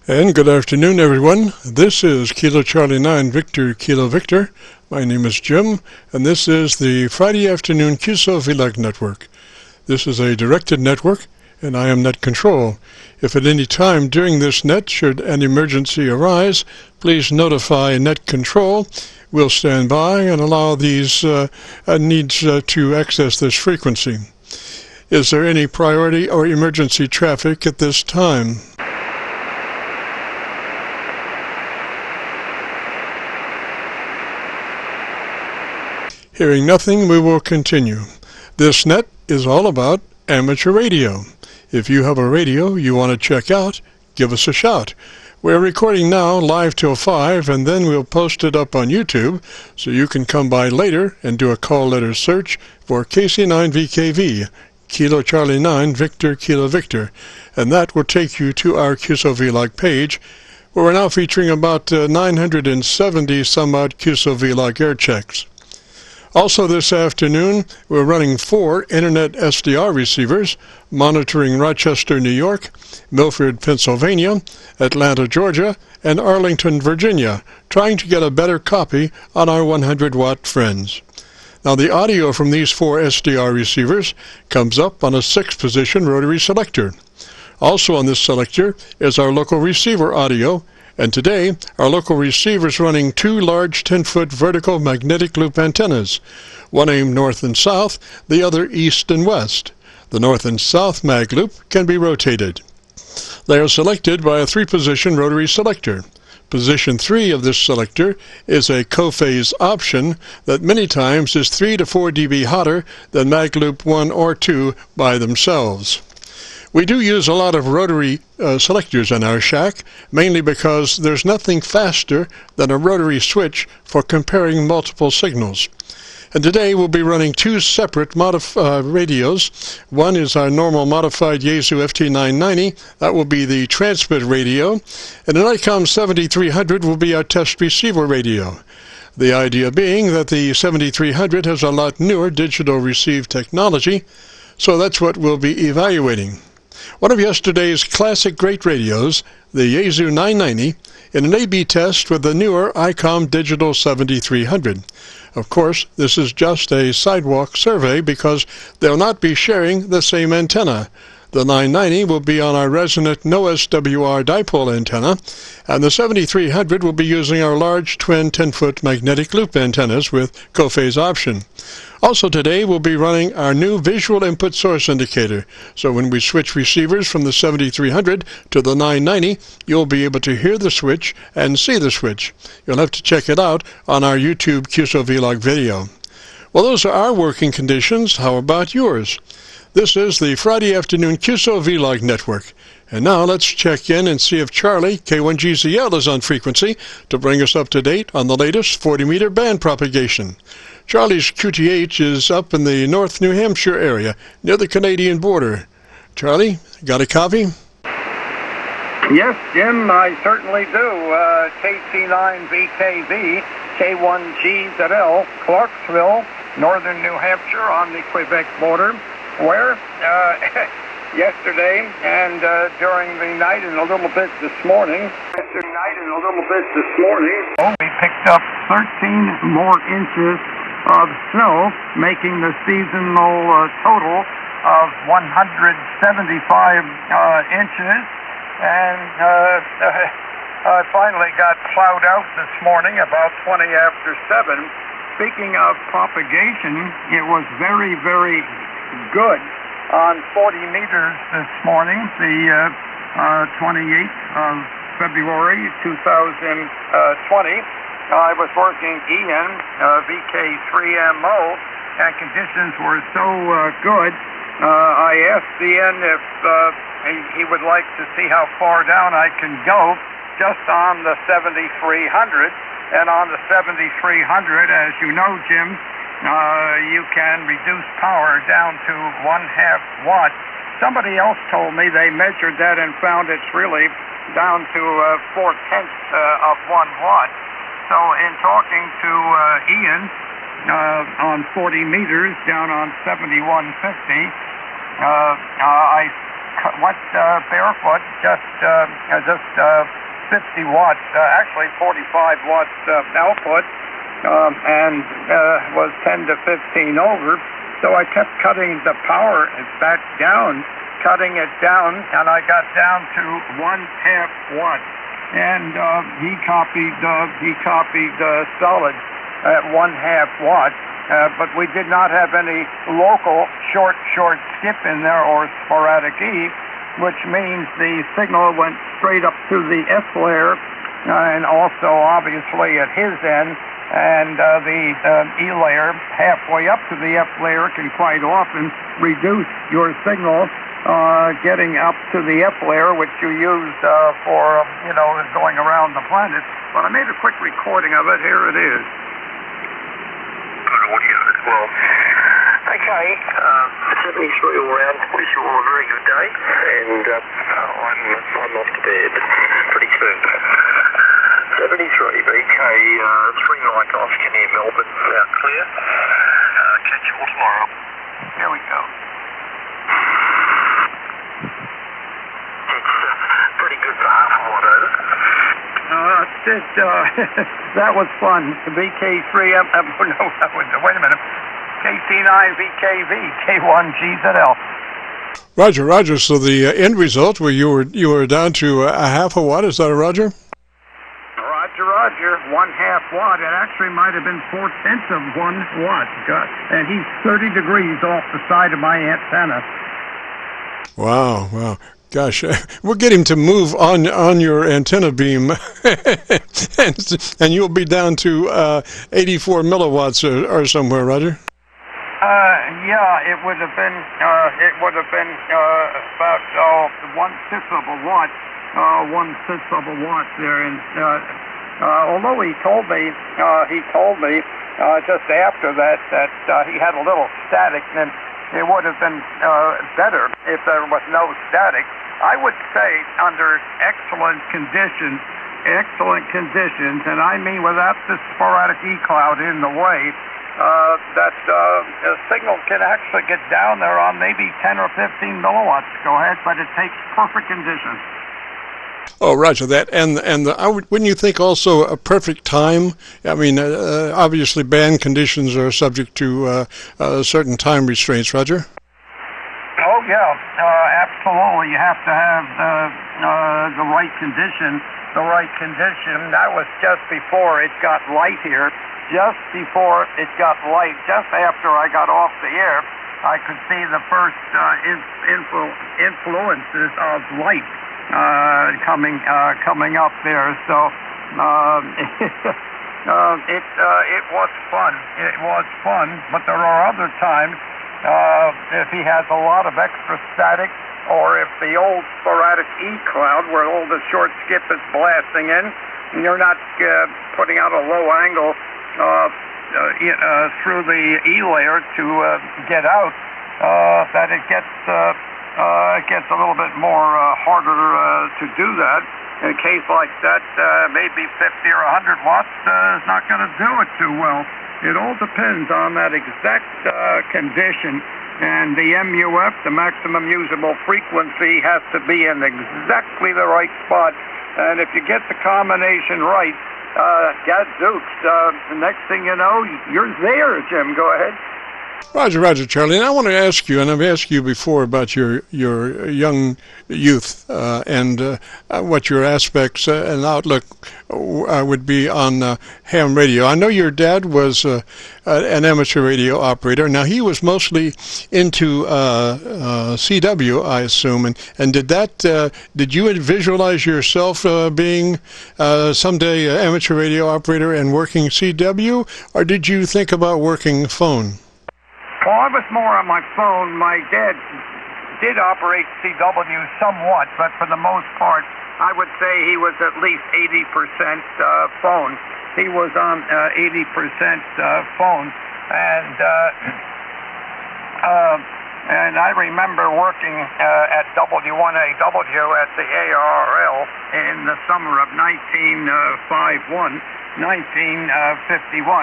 And good afternoon, everyone. This is Kilo Charlie 9 Victor Kilo Victor. My name is Jim, and this is the Friday afternoon QSO-VLOG network. This is a directed network, and I am net control. If at any time during this net should an emergency arise, please notify net control. We'll stand by and allow these needs to access this frequency. Is there any priority or emergency traffic at this time? Hearing nothing, we will continue. This net is all about amateur radio. If you have a radio you want to check out, give us a shout. We're recording now live till 5, and then we'll post it up on YouTube, so you can come by later and do a call letter search for KC9VKV, Kilo Charlie 9 Victor Kilo Victor, and that will take you to our QSO-VLOG page, where we're now featuring about 970 some odd QSO-VLOG air checks. Also this afternoon, we're running 4 Internet SDR receivers monitoring Rochester, New York, Milford, Pennsylvania, Atlanta, Georgia, and Arlington, Virginia, trying to get a better copy on our 100-watt friends. Now the audio from these 4 SDR receivers comes up on a 6-position rotary selector. Also on this selector is our local receiver audio, and today, our local receiver is running 2 large 10-foot vertical magnetic loop antennas, one aimed north and south, the other east and west. The north and south mag loop can be rotated. They are selected by a 3-position rotary selector. Position 3 of this selector is a co-phase option that many times is 3 to 4 dB hotter than mag loop 1 or 2 by themselves. We do use a lot of rotary selectors in our shack, mainly because there's nothing faster than a rotary switch for comparing multiple signals. And today we'll be running 2 separate radios. One is our normal modified Yaesu FT990. That will be the transmit radio. And an ICOM 7300 will be our test receiver radio. The idea being that the 7300 has a lot newer digital receive technology, so that's what we'll be evaluating. One of yesterday's classic great radios, the Yaesu 990, in an A/B test with the newer ICOM Digital 7300. Of course, this is just a sidewalk survey because they'll not be sharing the same antenna. The 990 will be on our resonant no SWR dipole antenna, and the 7300 will be using our large twin 10-foot magnetic loop antennas with co-phase option. Also today we'll be running our new visual input source indicator, so when we switch receivers from the 7300 to the 990, you'll be able to hear the switch and see the switch. You'll have to check it out on our YouTube QSO-VLOG video. Well, those are our working conditions. How about yours? This is the Friday afternoon QSO-VLOG network. And now let's check in and see if Charlie, K1GZL, is on frequency to bring us up to date on the latest 40-meter band propagation. Charlie's QTH is up in the North New Hampshire area, near the Canadian border. Charlie, got a copy? Yes, Jim, I certainly do. KC9VKV, K1GZL, Clarksville, Northern New Hampshire on the Quebec border, where yesterday and during the night and a little bit this morning, we picked up 13 more inches of snow, making the seasonal total of 175 inches. And I finally got plowed out this morning about 20 after 7. Speaking of propagation, it was very, very good on 40 meters this morning, the 28th of February 2020. I was working EN VK3MO, and conditions were so good. I asked EN if he would like to see how far down I can go just on the 7300. And on the 7300, as you know, Jim, you can reduce power down to 1/2 watt. Somebody else told me they measured that and found it's really down to 4/10 of 1 watt. So in talking to Ian on 40 meters down on 7150, I went barefoot, just 50 watts, actually 45 watts output, and was 10 to 15 over. So I kept cutting the power back down, cutting it down, and I got down to 1/2 watt. And he copied solid at 1/2 watt. But we did not have any local short skip in there or sporadic E, which means the signal went straight up to the F layer, and also obviously at his end, and the E layer halfway up to the F layer can quite often reduce your signal getting up to the F layer, which you use for, going around the planet. But I made a quick recording of it. Here it is. Good audio as well. Okay, 73 all round. Wish you all a very good day, and I'm off to bed pretty soon. 73 BK, 3 night off, can hear Melbourne clear. Catch you all tomorrow. Here we go. It's pretty good for half a watt over. That was fun. The BK3, wait a minute. KC9VKV, K1GZL. Roger. So the end result where you were down to a 1/2 watt, is that a Roger? Roger, 1/2 watt. It actually might have been 4/10 of 1 watt. And he's 30 degrees off the side of my antenna. Wow. Gosh, we'll get him to move on your antenna beam, and you'll be down to 84 milliwatts or somewhere, Roger. Yeah, it would have been about 1/6 of a watt, 1/6 of a watt there. And although he told me just after that he had a little static, and it would have been better if there was no static. I would say under excellent conditions, and I mean without this sporadic E cloud in the way, that a signal can actually get down there on maybe 10 or 15 milliwatts. Go ahead, but it takes perfect conditions. Oh, Roger that. And wouldn't you think also a perfect time? I mean, obviously band conditions are subject to certain time restraints, Roger? Oh, yeah, absolutely. You have to have the right condition. That was just before it got light here. Just before it got light, just after I got off the air, I could see the first influences of light coming up there. So it was fun. But there are other times if he has a lot of extra static, or if the old sporadic E cloud where all the short skip is blasting in, and you're not putting out a low angle through the E layer to get out, that it gets a little bit more harder to do that. In a case like that, maybe 50 or 100 watts is not going to do it too well. It all depends on that exact condition, and the MUF, the maximum usable frequency, has to be in exactly the right spot. And if you get the combination right, gadzooks, the next thing you know, you're there, Jim. Go ahead. Roger, Charlie. And I want to ask you, and I've asked you before about your young youth and what your aspects and outlook would be on ham radio. I know your dad was an amateur radio operator. Now, he was mostly into CW, I assume. And did you visualize yourself being someday an amateur radio operator and working CW, or did you think about working phone? Well, I was more on my phone. My dad did operate CW somewhat, but for the most part, I would say he was at least 80% phone. He was on 80% phone, and I remember working at W1AW at the ARL in the summer of 1951.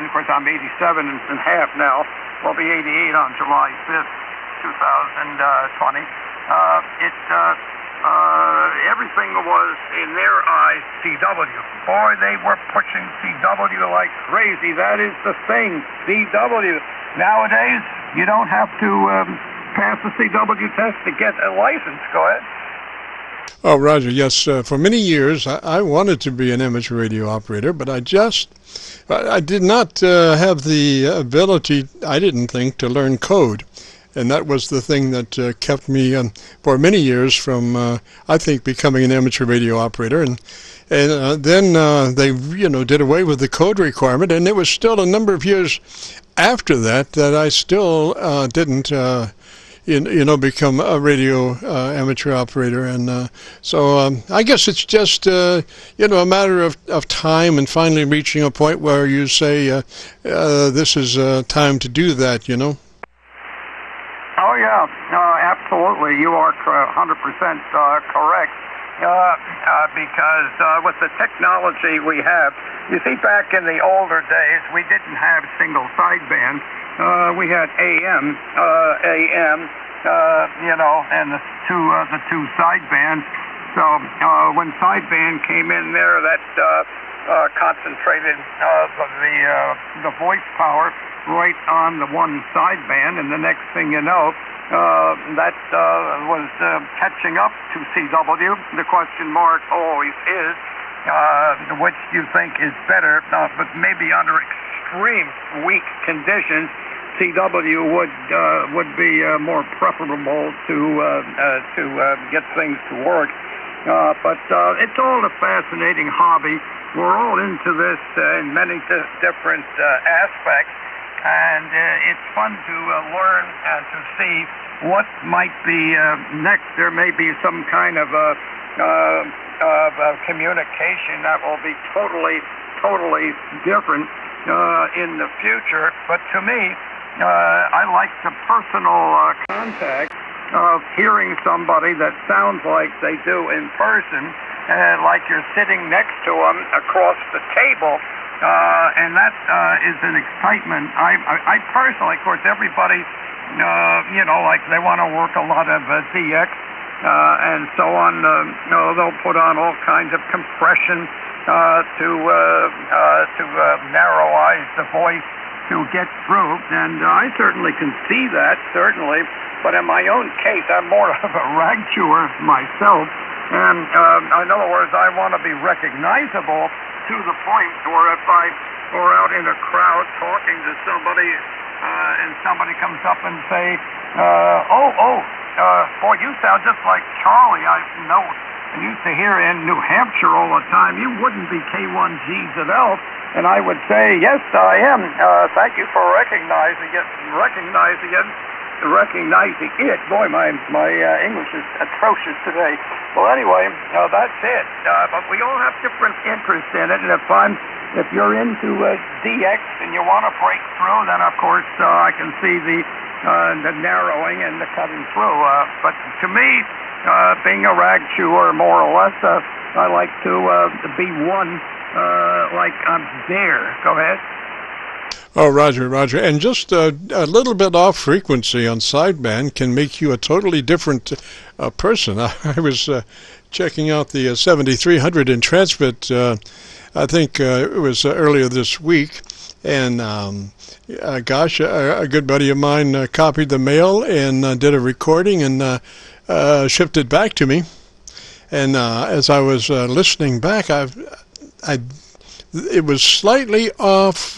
Of course, I'm 87 and a half now. Will be 88 on July 5th, 2020. everything was, in their eyes, CW. Boy, they were pushing CW like crazy. That is the thing, CW. Nowadays, you don't have to pass the CW test to get a license. Go ahead. Oh, Roger, yes. For many years, I wanted to be an amateur radio operator, but I did not have the ability, I didn't think, to learn code. And that was the thing that kept me, for many years, from, I think, becoming an amateur radio operator. And then they, did away with the code requirement, and it was still a number of years after that I still didn't become a radio amateur operator. And so I guess it's just, a matter of time and finally reaching a point where you say, this is time to do that, Oh, yeah, absolutely. You are 100% correct. Because with the technology we have, you see, back in the older days, we didn't have single sideband. We had AM, and the two sidebands. So when sideband came in there, that concentrated the voice power right on the one sideband, and the next thing you know, that was catching up to CW. The question mark always is, which you think is better, but maybe under extreme weak conditions, CW would be more preferable to get things to work. But it's all a fascinating hobby. We're all into this in many different aspects. And it's fun to learn and to see what might be next. There may be some kind of communication that will be totally different in the future. But to me, I like the personal contact of hearing somebody that sounds like they do in person, like you're sitting next to them across the table. And that is an excitement. I personally, of course, everybody, like they want to work a lot of DX and so on. They'll put on all kinds of compression to narrowize the voice to get through. And I certainly can see that, certainly. But in my own case, I'm more of a rag chewer myself. And in other words, I want to be recognizable to the point where if I were out in a crowd talking to somebody and somebody comes up and say, boy, you sound just like Charlie. I used to hear in New Hampshire all the time. You wouldn't be K1Gs at Elf. And I would say, yes, I am. Thank you for recognizing it. Boy, my English is atrocious today. Well, anyway, that's it. But we all have different interests in it, and if you're into DX and you want to break through, then of course I can see the narrowing and the cutting through. But to me, being a rag chewer, more or less, I like to be one, like I'm there. Go ahead. Oh, Roger. And just a little bit off frequency on sideband can make you a totally different person. I was checking out the 7300 in transmit, I think it was earlier this week, and a good buddy of mine copied the mail and did a recording and shipped it back to me. And as I was listening back, it was slightly off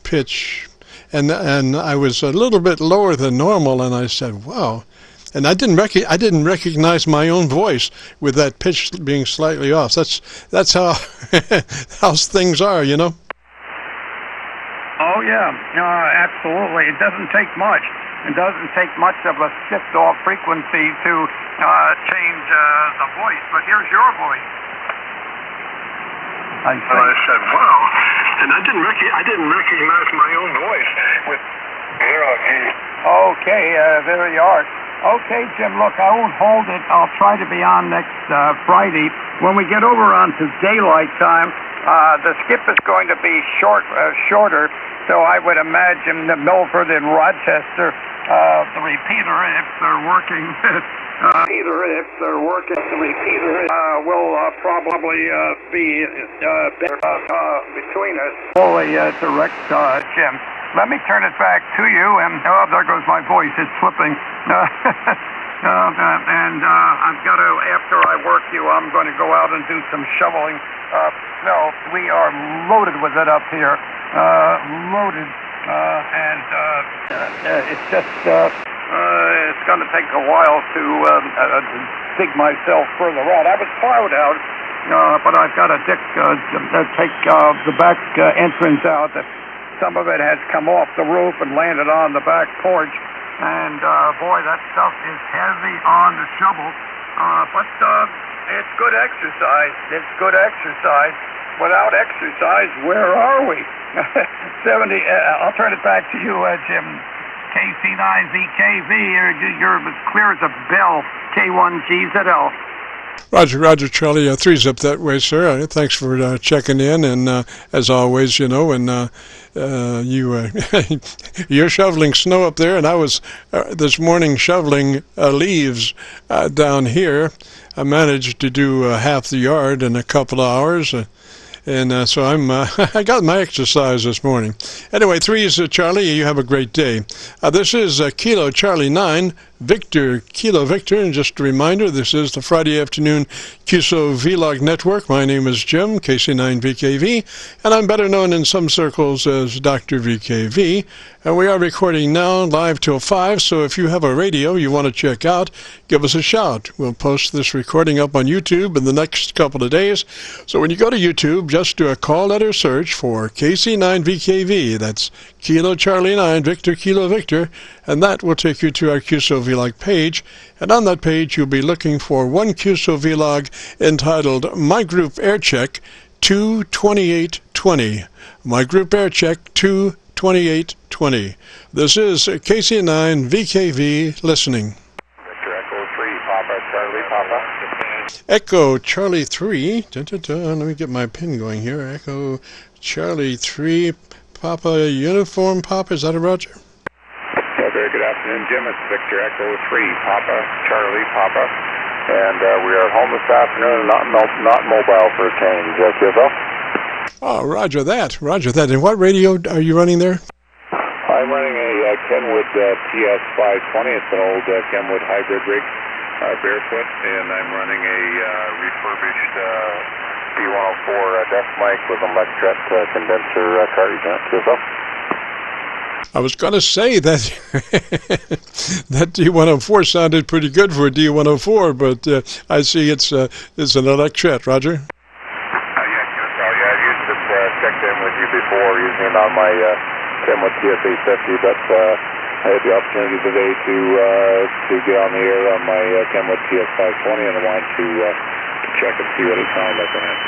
pitch, and I was a little bit lower than normal, and I said, "Wow!" And I didn't recognize my own voice with that pitch being slightly off. That's how how things are, Oh yeah, absolutely. It doesn't take much. It doesn't take much of a shift off frequency to change the voice. But here's your voice. I said, "Wow," and I didn't recognize my own voice with 0G. Okay, there you are. Okay, Jim, look, I won't hold it. I'll try to be on next Friday. When we get over onto daylight time, The skip is going to be shorter, so I would imagine that Milford and Rochester, the repeater, if they're working, the repeater will probably be between us. Fully direct, Jim. Let me turn it back to you, and there goes my voice. It's slipping. And I've got to, after I work you, I'm going to go out and do some shoveling. Snow. We are loaded with it up here. Loaded. And it's just, it's going to take a while to dig myself further out. I was plowed out, but I've got to take the back entrance out. Some of it has come off the roof and landed on the back porch. And, boy, that stuff is heavy on the shovel. But it's good exercise. It's good exercise. Without exercise, where are we? 70, I'll turn it back to you, Jim. KC9VKV, you're as clear as a bell. K1GZL. Roger, Charlie. 3's up that way, sir. Thanks for checking in, and as always, you know, and you're shoveling snow up there, and I was this morning shoveling leaves down here. I managed to do half the yard in a couple of hours. And so I got my exercise this morning. Anyway, 3's Charlie. You have a great day. This is Kilo Charlie 9, Victor Kilo Victor. And just a reminder, this is the Friday afternoon QSO-VLOG network. My name is Jim, KC9VKV, and I'm better known in some circles as Dr. VKV. And we are recording now live till 5, so if you have a radio you want to check out, give us a shout. We'll post this recording up on YouTube in the next couple of days. So when you go to YouTube, just do a call letter search for KC9VKV. That's Kilo Charlie 9, Victor Kilo Victor, and that will take you to our QSO-VLOG page. And on that page you'll be looking for one QSO-VLOG entitled My Group Aircheck 22820. My Group Aircheck 22820. This is KC9VKV listening. Victor Echo 3, Papa, Charlie, Papa. Echo Charlie 3. Let me get my pin going here. Echo Charlie 3, Papa Uniform Papa. Is that a Roger? Very good afternoon, Jim. It's Victor Echo 3, Papa, Charlie, Papa. And we are home this afternoon, not mobile for a change. QSO? Oh, Roger that. And what radio are you running there? I'm running a Kenwood TS520. It's an old Kenwood hybrid rig, barefoot, and I'm running a refurbished D104 desk mic with an electret condenser cartridge in it. QSO? I was going to say that that D104 sounded pretty good for a D104, but I see it's an electret. Roger? Yeah, QSO. Yeah, I've used it, checked in with you before using it on my Kenwood TS850, but I had the opportunity today to get on the air on my Kenwood TS520, and I wanted to check and see what it sounded like on it.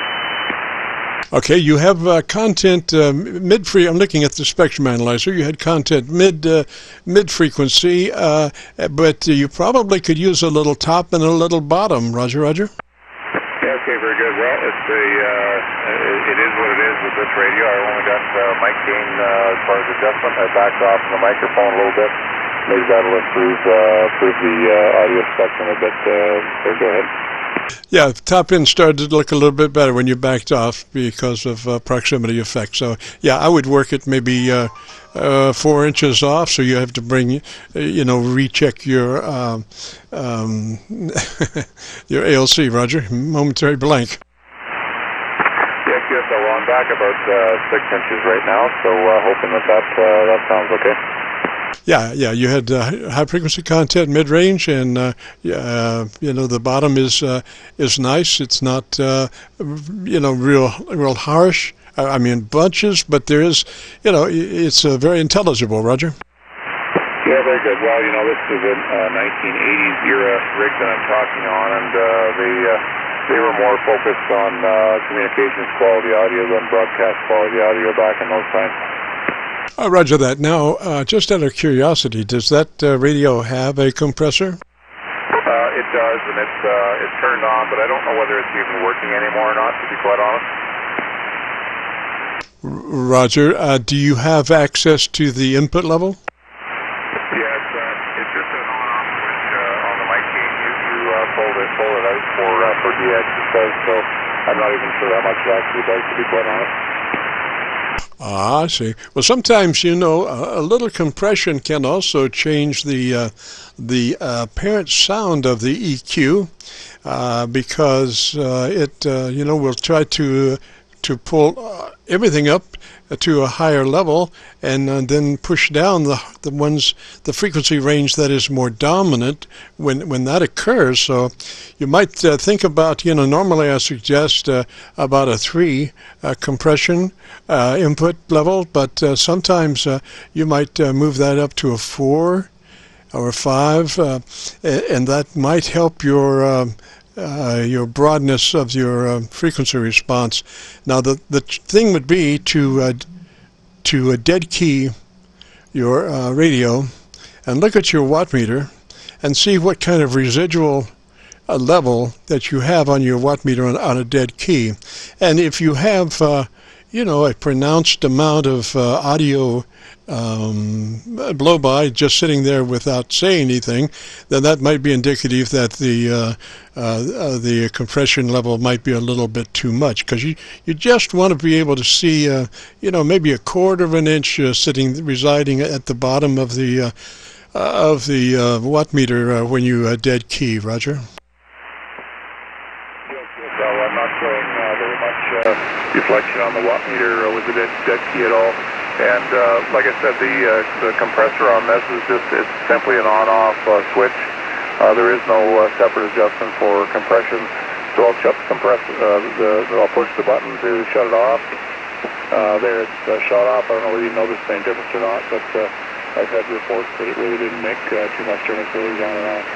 Okay, you have content mid-free. I'm looking at the spectrum analyzer. You had content mid-frequency, but you probably could use a little top and a little bottom. Roger? Yeah, okay, very good. Well, it is what it is with this radio. I only got mic gain as far as adjustment. I backed off the microphone a little bit. Maybe that'll improve the audio spectrum a bit. So go ahead. Yeah, top end started to look a little bit better when you backed off because of proximity effect. So, yeah, I would work it maybe 4 inches off, so you have to bring, recheck your your ALC, Roger. Momentary blank. Yeah, QSO, well, I'm back about 6 inches right now, so hoping that sounds okay. Yeah, you had high frequency content, mid range, and the bottom is nice. It's not real harsh. I mean bunches, but there is, it's very intelligible. Roger. Yeah, very good. Well, this is a 1980s era rig that I'm talking on, and they were more focused on communications quality audio than broadcast quality audio back in those times. Roger that. Now, just out of curiosity, does that radio have a compressor? It does, and it's turned on, but I don't know whether it's even working anymore or not, to be quite honest. Roger, do you have access to the input level? Yeah, it's just an on-off switch on the mic gain. You pull it out for DX, it says, so I'm not even sure how much it actually does, to be quite honest. Ah, I see. Well, sometimes, you know, a little compression can also change the apparent sound of the EQ because it, you know, will try to pull everything up to a higher level and then push down the frequency range that is more dominant when that occurs. So you might think about, you know, normally I suggest about a 3 compression input level, but sometimes you might move that up to a 4 or a 5, and that might help your broadness of your frequency response. Now the thing would be to dead key your radio and look at your watt meter and see what kind of residual level that you have on your watt meter on a dead key. And if you have you know, a pronounced amount of audio blow by just sitting there without saying anything, then that might be indicative that the compression level might be a little bit too much, because you just want to be able to see you know, maybe a quarter of an inch residing at the bottom of the watt meter when you dead key. Roger. So I'm not showing very much reflection on the watt meter with the dead key at all. And like I said, the compressor on this is just, it's simply an on-off switch. There is no separate adjustment for compression. So I'll shut the compressor, I'll push the button to shut it off. There it's shut off. I don't know whether you noticed any difference or not, but I've had reports that it really didn't make too much difference whether it was on or off.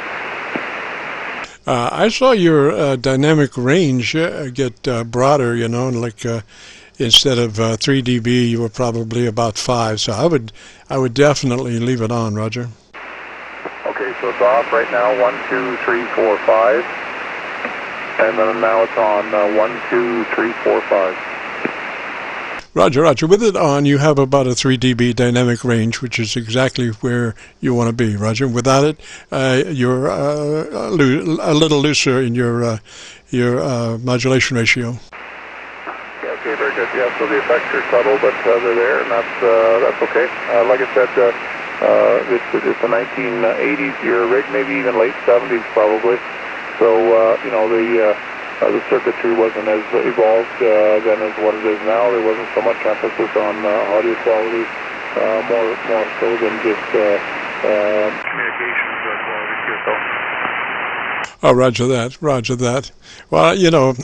I saw your dynamic range get broader, you know, like instead of 3 dB, you were probably about 5. So I would definitely leave it on, Roger. Okay, so it's off right now, 1, 2, 3, 4, 5. And then now it's on 1, 2, 3, 4, 5. Roger, Roger. With it on, you have about a 3 dB dynamic range, which is exactly where you want to be, Roger. Without it, you're a little looser in your modulation ratio. Yeah, okay, very good. Yeah, so the effects are subtle, but they're there, and that's okay. Like I said, it's a 1980s year rig, maybe even late 70s probably. So you know, the circuitry wasn't as evolved then as what it is now. There wasn't so much emphasis on audio quality, more so than just communications quality QSO. Oh, roger that, roger that. Well, you know,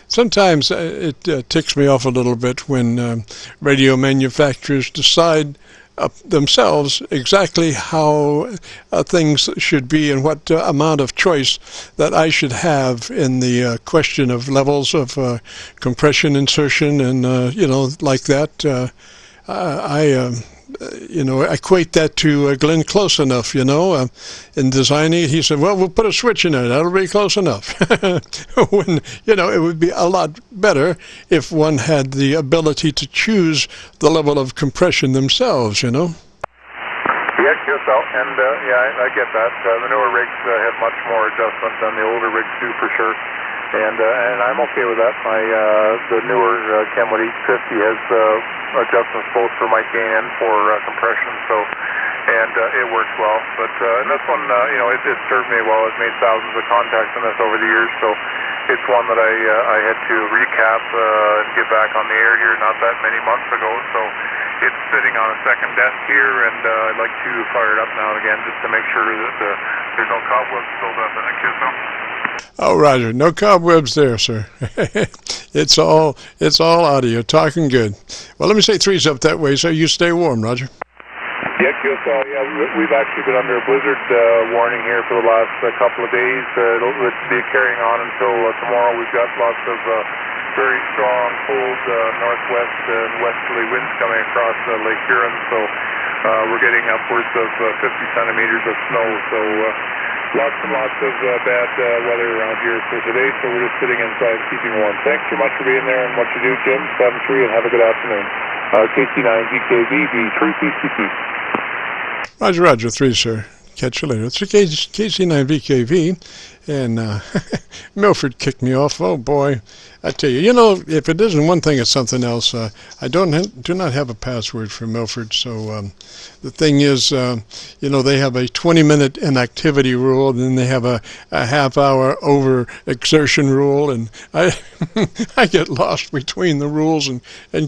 sometimes it ticks me off a little bit when radio manufacturers decide themselves exactly how things should be and what amount of choice that I should have in the question of levels of compression, insertion, and you know, like that. I you know, equate that to Glenn Close Enough, you know, in designing it. He said, well, we'll put a switch in there, that'll be close enough. When, you know, it would be a lot better if one had the ability to choose the level of compression themselves, you know. Yeah, QSO, and yeah, I get that. The newer rigs have much more adjustment than the older rigs do, for sure. And I'm okay with that. The newer Kenwood 850 has adjustments both for mic gain and for compression, so it works well. But and this one, you know, it served me well. I've made thousands of contacts on this over the years, so it's one that I had to recap and get back on the air here not that many months ago. So it's sitting on a second desk here, and I'd like to fire it up now and again just to make sure that there's no cobwebs built up in it. QSO. Oh, Roger, no cobwebs there, sir. It's all audio, talking good. Well, let me say threes up that way so you stay warm, Roger. Yeah, QSO, yeah, we've actually been under a blizzard warning here for the last couple of days. It'll be carrying on until tomorrow. We've got lots of very strong, cold northwest and westerly winds coming across Lake Huron, so we're getting upwards of 50 centimeters of snow, so lots and lots of bad weather around here for today, so we're just sitting inside keeping warm. Thanks so much for being there and what you do, Jim, 7-3, and have a good afternoon. KC9VKV, B3PCP. Roger, Roger, 3, sir. Catch you later. It's a KC9VKV, and Milford kicked me off. Oh, boy. I tell you, if it isn't one thing, it's something else. I do not have a password for Milford, so the thing is, they have a 20-minute inactivity rule, and then they have a half-hour over-exertion rule, and I get lost between the rules and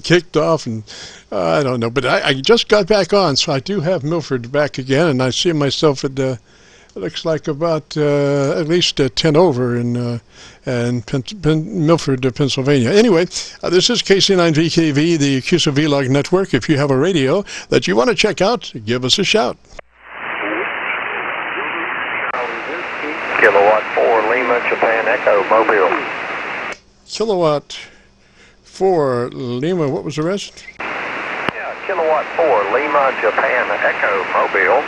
kicked off, and I don't know. But I just got back on, so I do have Milford back again, and I see myself at looks like about at least 10 over in Milford, Pennsylvania. Anyway, this is KC9VKV, the QSO-VLOG network. If you have a radio that you want to check out, give us a shout. Kilowatt 4 Lima Japan Echo Mobile. Kilowatt 4 Lima, what was the rest? Yeah, Kilowatt 4 Lima Japan Echo Mobile.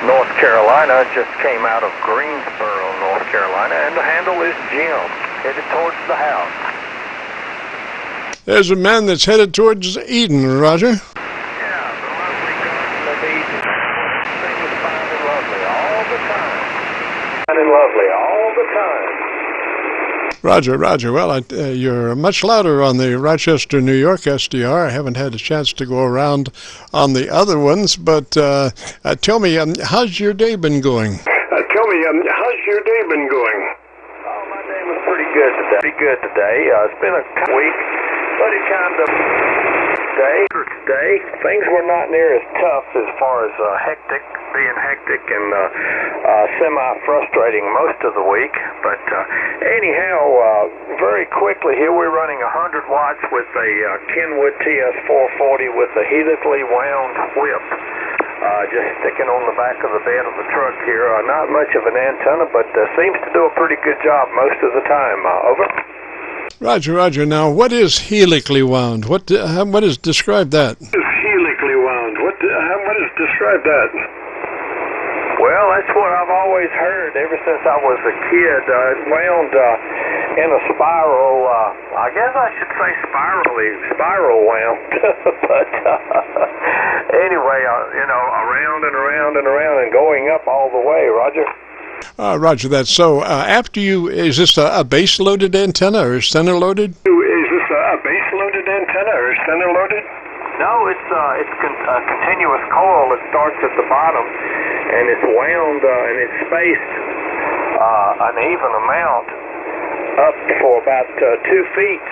North Carolina just came out of Greensboro, North Carolina, and the handle is Jim, headed towards the house. There's a man that's headed towards Eden, Roger. Yeah, the lovely garden of Eden. Things fine and lovely all the time. Fine and lovely all the time. Roger, Roger. Well, you're much louder on the Rochester, New York SDR. I haven't had a chance to go around on the other ones, but tell me, how's your day been going? Oh, my day was pretty good today. It's been a week, but it kind of day. Things were not near as tough as far as being hectic and semi-frustrating most of the week. But anyhow, very quickly here we're running 100 watts with a Kenwood TS440 with a helically wound whip. Just sticking on the back of the bed of the truck here. Not much of an antenna, but seems to do a pretty good job most of the time. Over. Roger, Roger. Now, what is helically wound? What is describe that? Helically wound. What is describe that? Well, that's what I've always heard ever since I was a kid. Wound in a spiral. I guess I should say spiral wound. But anyway, around and around and around and going up all the way. Roger. Roger that. So is this a base-loaded antenna or center-loaded? No, it's a continuous coil that starts at the bottom, and it's wound and it's spaced an even amount up for about 2 feet,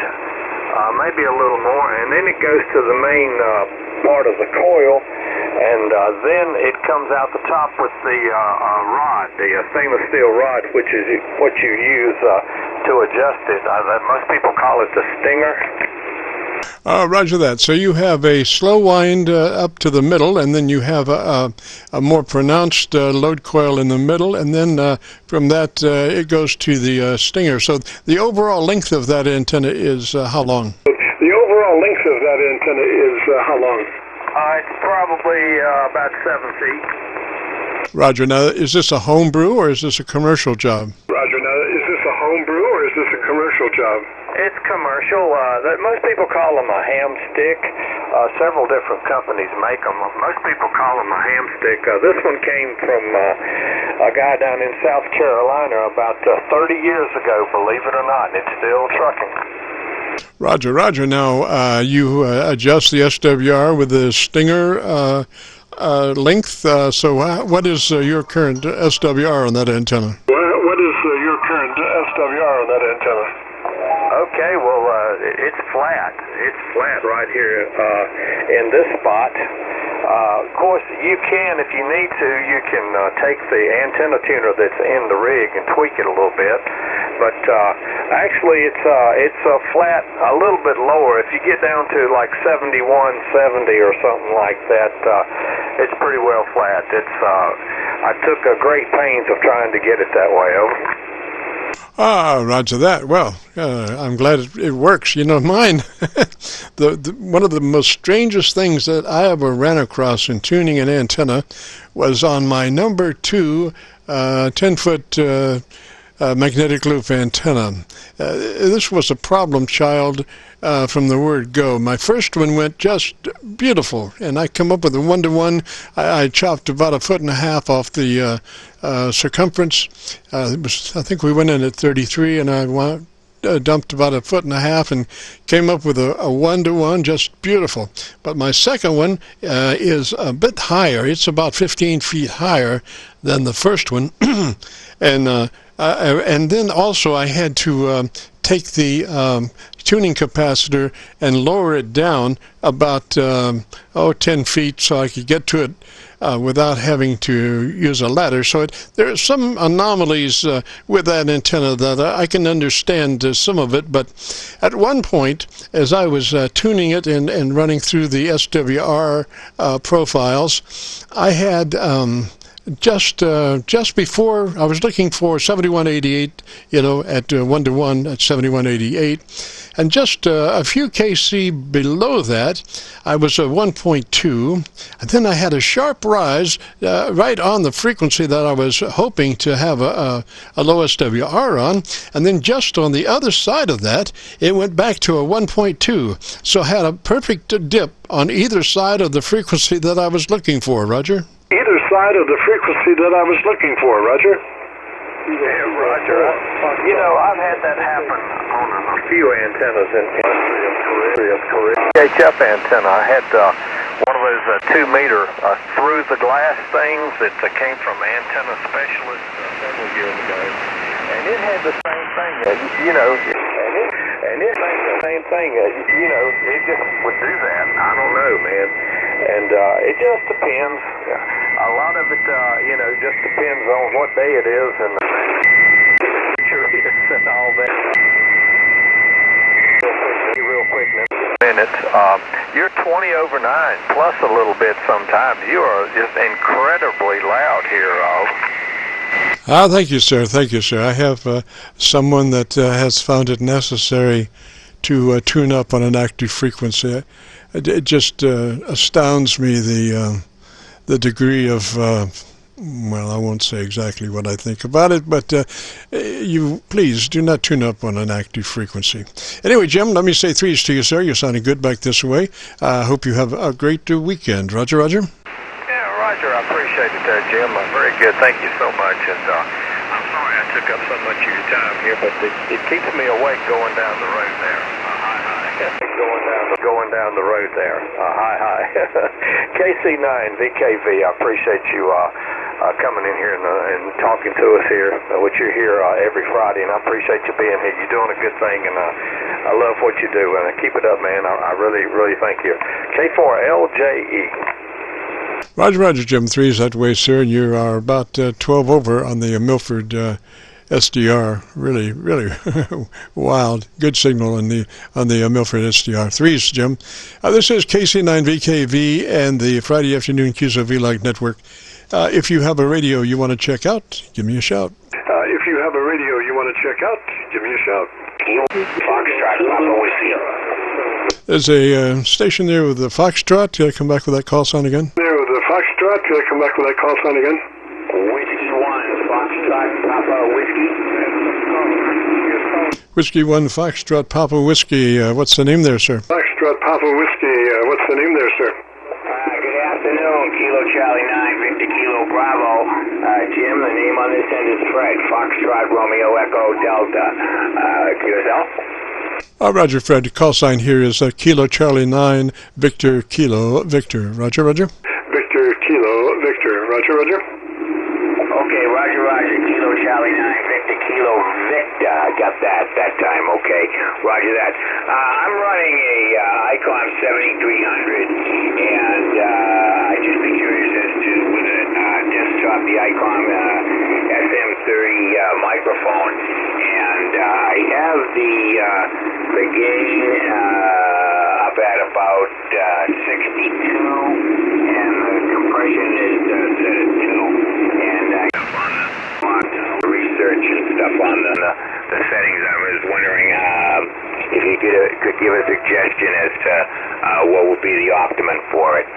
maybe a little more, and then it goes to the main part of the coil. And then it comes out the top with the rod, the stainless steel rod, which is what you use to adjust it. Most people call it the stinger. Roger that. So you have a slow wind up to the middle, and then you have a more pronounced load coil in the middle, and then from that it goes to the stinger. So the overall length of that antenna is how long? It's probably about 7 feet. Roger. Now, is this a home brew or is this a commercial job? It's commercial. Most people call them a ham stick. Several different companies make them. Most people call them a ham stick. This one came from a guy down in South Carolina about 30 years ago, believe it or not, and it's still trucking. Roger, Roger. Now, you adjust the SWR with the stinger length. So what is your current SWR on that antenna? Okay, well, it's flat. It's flat right here in this spot. Of course, you can, if you need to, you can take the antenna tuner that's in the rig and tweak it a little bit. But actually, it's flat a little bit lower. If you get down to like 71, 70 or something like that, it's pretty well flat. I took great pains of trying to get it that way. Over. Ah, roger that. Well, I'm glad it works. You know, mine, one of the most strangest things that I ever ran across in tuning an antenna was on my number 2 10-foot magnetic loop antenna. This was a problem child from the word go. My first one went just beautiful, and I come up with a 1-to-1. I chopped about 1.5 feet off the circumference. I think we went in at 33, and I dumped about 1.5 feet and came up with a 1-to-1, just beautiful. But my second one is a bit higher. It's about 15 feet higher than the first one, and then also I had to take the tuning capacitor and lower it down about 10 feet so I could get to it without having to use a ladder. So there are some anomalies with that antenna that I can understand some of it, but at one point, as I was tuning it and running through the SWR profiles, I had just before I was looking for 7188, you know, at 1-to-1 at 7188, and just a few KC below that, I was at 1.2, and then I had a sharp rise right on the frequency that I was hoping to have a low SWR on, and then just on the other side of that, it went back to a 1.2, so I had a perfect dip on either side of the frequency that I was looking for, Roger. Either side of the frequency that I was looking for, Roger. Yeah, Roger. You know, I've had that happen on a few antennas in Korea. HF antenna. I had one of those 2-meter through-the-glass things that came from Antenna Specialist several years ago. And it had the same thing, you know, and it had the same thing, you know, it just would do that. I don't know, man. And it just depends. A lot of it, you know, just depends on what day it is and the temperature is and all that. Real quick minutes. You're 20 over 9 plus a little bit sometimes. You are just incredibly loud here, Thank you, sir. Thank you, sir. I have someone that has found it necessary to tune up on an active frequency. It just astounds me the degree of, well, I won't say exactly what I think about it, but you please do not tune up on an active frequency. Anyway, Jim, let me say threes to you, sir. You're sounding good back this way. I hope you have a great weekend. Roger, Roger. Yeah, Roger, I appreciate it there, Jim. Very good. Thank you so much. And I'm sorry I took up so much of your time here, but it keeps me awake going down the road there. Going down the road there. Hi. KC9VKV, I appreciate you coming in here and talking to us here, which you're here every Friday, and I appreciate you being here. You're doing a good thing, and I love what you do, and keep it up, man. I really, really thank you. K4LJE. Roger, Roger, Jim. Threes that way, sir, and you are about 12 over on the Milford SDR. Really, really wild. Good signal on the Milford SDR. Threes, Jim. This is KC9VKV and the Friday afternoon QSO-VLOG network. If you have a radio you want to check out, give me a shout. If you have a radio you want to check out, give me a shout. There's a station there with the Foxtrot. Can I come back with that call sign again? There with the Foxtrot. Can I come back with that call sign again? Whiskey 1, Foxtrot, Papa Whiskey. Whiskey 1, Foxtrot, Papa Whiskey. What's the name there, sir? Foxtrot, Papa Whiskey. What's the name there, sir? Good afternoon, Kilo Charlie 9, Victor Kilo Bravo. Jim, the name on this end is Fred, Foxtrot, Romeo Echo Delta. QSL? Roger, Fred. Call sign here is Kilo Charlie 9, Victor Kilo Victor. Roger, Roger. Victor Kilo Victor. Roger, Roger. Okay, Roger, Roger. Kilo Charlie 9, Victor Kilo Victor. I got that time. Okay, Roger that. I'm running a Icom 7300, and I'd just be curious as to with a desktop, the Icom SM30 microphone, and I have the gain up at about 62, and the compression is set at 2, and research and stuff on the you could give a suggestion as to what would be the optimum for it.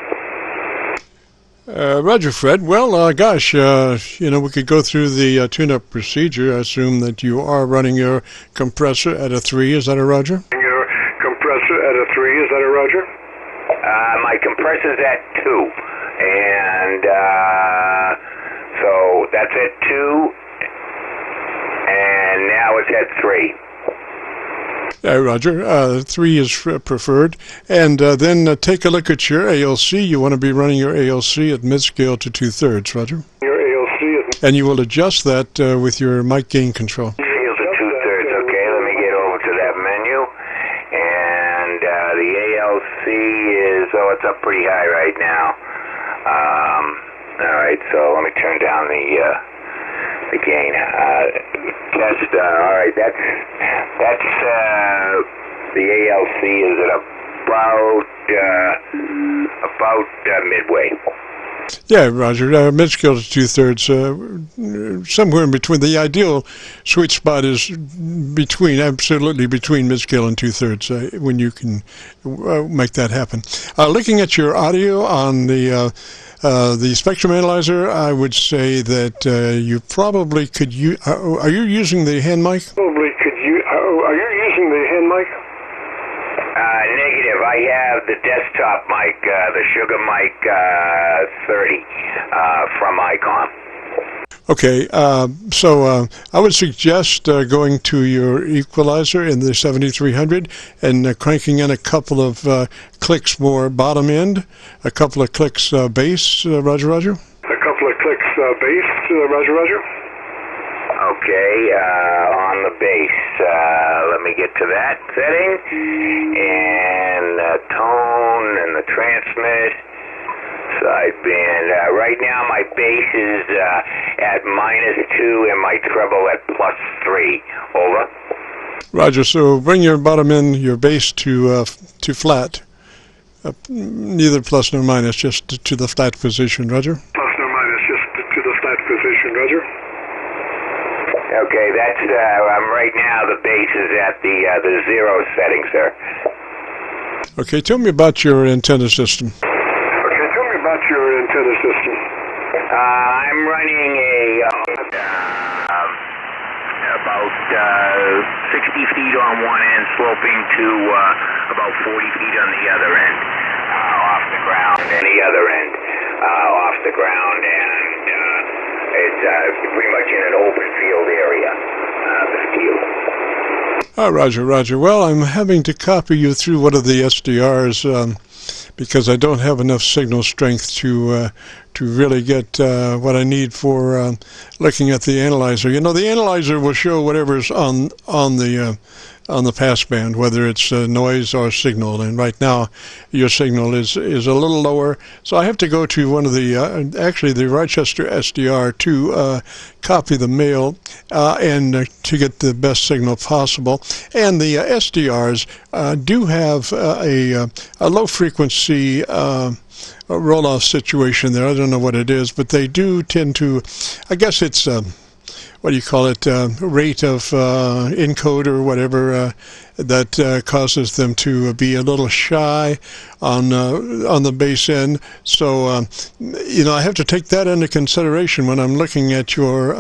Roger, Fred. Well, gosh, we could go through the tune-up procedure. I assume that you are running your compressor at a 3. Is that a Roger? Your compressor at a 3, is that a Roger? My compressor's at 2, and so that's at 2, and now it's at 3. Roger. 3 is preferred. And then take a look at your ALC. You want to be running your ALC at mid-scale to 2/3, Roger. Your ALC at... And you will adjust that with your mic gain control. Scale to 2/3, okay. Let me get over to that menu. And the ALC is, it's up pretty high right now. All right, so let me turn down the gain. Test, all right, that's the ALC is at about midway. Yeah, Roger. Mid-scale to 2/3, somewhere in between. The ideal sweet spot is absolutely between mid-scale and 2/3 when you can make that happen. Looking at your audio on the spectrum analyzer, I would say that you probably could use. Are you using the hand mic? Probably could you. Are you using the hand mic? Negative. I have the desktop mic, the Sugar Mic 30 from ICOM. Okay, so I would suggest going to your equalizer in the 7300 and cranking in a couple of clicks more bottom end, a couple of clicks bass, Roger, Roger. A couple of clicks bass, Roger, Roger. Okay, on the bass, let me get to that setting, and tone and the transmit, sideband. Right now my bass is at -2 and my treble at +3. Over. Roger, so bring your bottom end, your bass to flat, neither plus nor minus, just to the flat position, Roger. Plus nor minus, just to the flat position, Roger. Okay, that's right now the bass is at the 0 setting, sir. Okay, tell me about your antenna system. Okay, tell me about your antenna system. I'm running about 60 feet on one end, sloping to about 40 feet on the other end, off the ground, and the other end off the ground, and it's pretty much in an open field area, the field. Roger, Roger. Well, I'm having to copy you through one of the SDRs because I don't have enough signal strength to really get what I need for looking at the analyzer. You know, the analyzer will show whatever's on the passband, whether it's noise or signal. And right now, your signal is a little lower, so I have to go to one of the actually the Rochester SDR to copy the mail and to get the best signal possible. And the SDRs do have a low frequency roll-off situation there. I don't know what it is, but they do tend to, I guess it's what do you call it, rate of encode or whatever that causes them to be a little shy on the base end. So I have to take that into consideration when I'm looking at your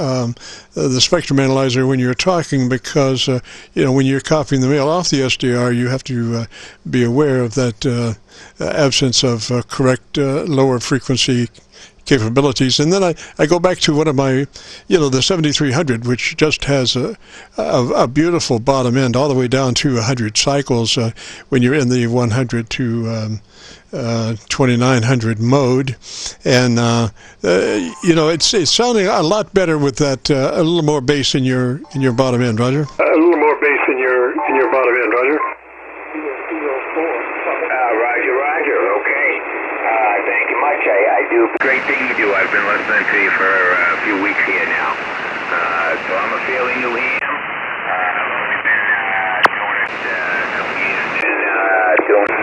the spectrum analyzer when you're talking, because when you're copying the mail off the SDR, you have to be aware of that absence of correct lower frequency capabilities. And then I go back to one of my, the 7300, which just has a beautiful bottom end all the way down to 100 cycles when you're in the 100 to 2900 mode. And it's sounding a lot better with that a little more bass in your bottom end, Roger. A little more bass in your bottom end, Roger. Roger. Okay. Thank you much. I do. Great thing you do. I've been listening to you for a few weeks here now. So I'm a fairly new ham. I've only been doing it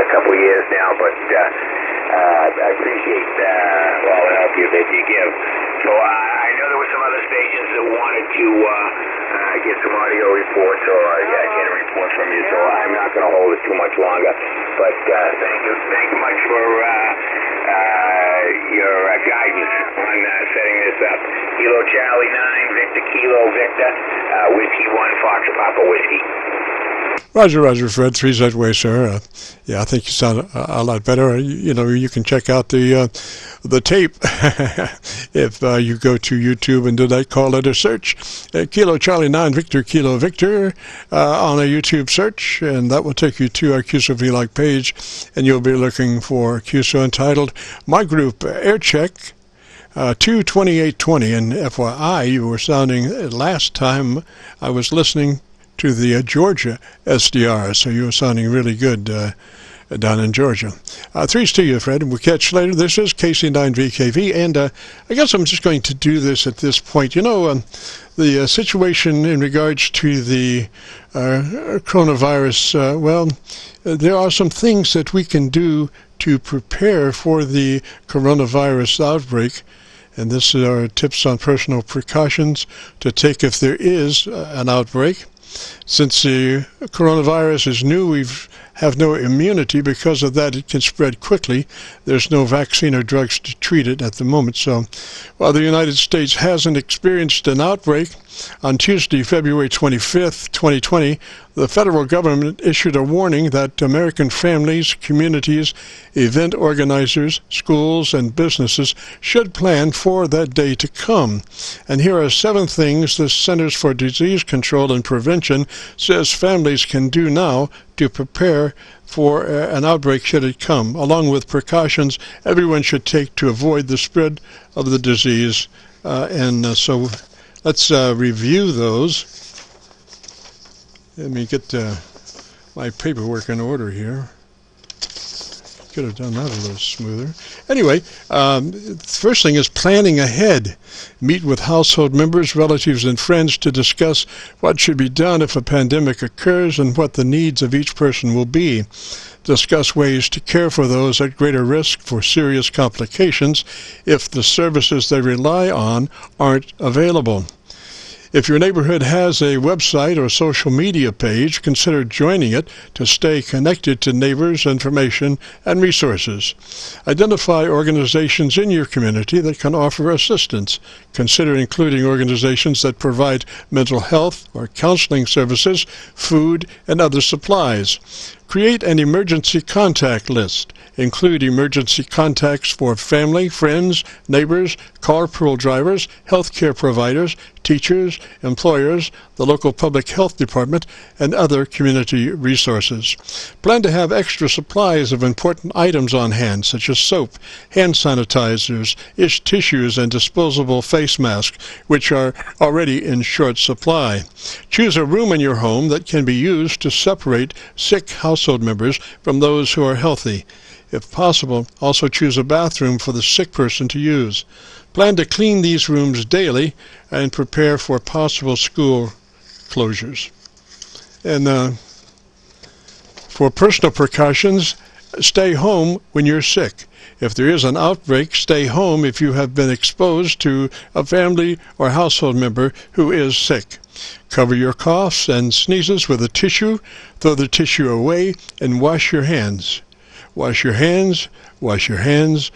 a couple years now, but I appreciate all the help that you give. So I know there were some other stations that wanted to get some audio reports, or get a report from you, so I'm not going going to hold it too much longer. But thank you much for your guidance on setting this up. Kilo Charlie 9, Victor Kilo Victor, Whiskey 1, Fox Papa Whiskey. Roger, Fred. Three's that way, sir. Yeah, I think you sound a lot better. You can check out the tape if you go to YouTube and do that call letter search. Kilo Charlie 9 Victor Kilo Victor on a YouTube search, and that will take you to our QSO-VLOG page, and you'll be looking for QSO entitled My Group Aircheck 22820. And FYI, you were sounding last time I was listening to the Georgia SDR, so you were sounding really good down in Georgia. Threes to you, Fred, and we'll catch you later. This is KC9VKV, and I guess I'm just going to do this at this point. The situation in regards to the coronavirus, there are some things that we can do to prepare for the coronavirus outbreak, and this are tips on personal precautions to take if there is an outbreak. Since the coronavirus is new, we have no immunity. Because of that, it can spread quickly. There's no vaccine or drugs to treat it at the moment. So while the United States hasn't experienced an outbreak, on Tuesday, February 25th, 2020, the federal government issued a warning that American families, communities, event organizers, schools, and businesses should plan for that day to come. And here are 7 things the Centers for Disease Control and Prevention says families can do now to prepare for an outbreak should it come, along with precautions everyone should take to avoid the spread of the disease. So let's review those. Let me get my paperwork in order here. Could have done that a little smoother. Anyway, the first thing is planning ahead. Meet with household members, relatives, and friends to discuss what should be done if a pandemic occurs and what the needs of each person will be. Discuss ways to care for those at greater risk for serious complications if the services they rely on aren't available. If your neighborhood has a website or social media page, consider joining it to stay connected to neighbors, information, and resources. Identify organizations in your community that can offer assistance. Consider including organizations that provide mental health or counseling services, food, and other supplies. Create an emergency contact list. Include emergency contacts for family, friends, neighbors, carpool drivers, healthcare providers, teachers, employers, the local public health department, and other community resources. Plan to have extra supplies of important items on hand, such as soap, hand sanitizers, tissues, and disposable face masks, which are already in short supply. Choose a room in your home that can be used to separate sick household members from those who are healthy. If possible, also choose a bathroom for the sick person to use. Plan to clean these rooms daily and prepare for possible school closures. And for personal precautions, stay home when you're sick. If there is an outbreak, stay home if you have been exposed to a family or household member who is sick. Cover your coughs and sneezes with a tissue, throw the tissue away, and wash your hands. Wash your hands, wash your hands,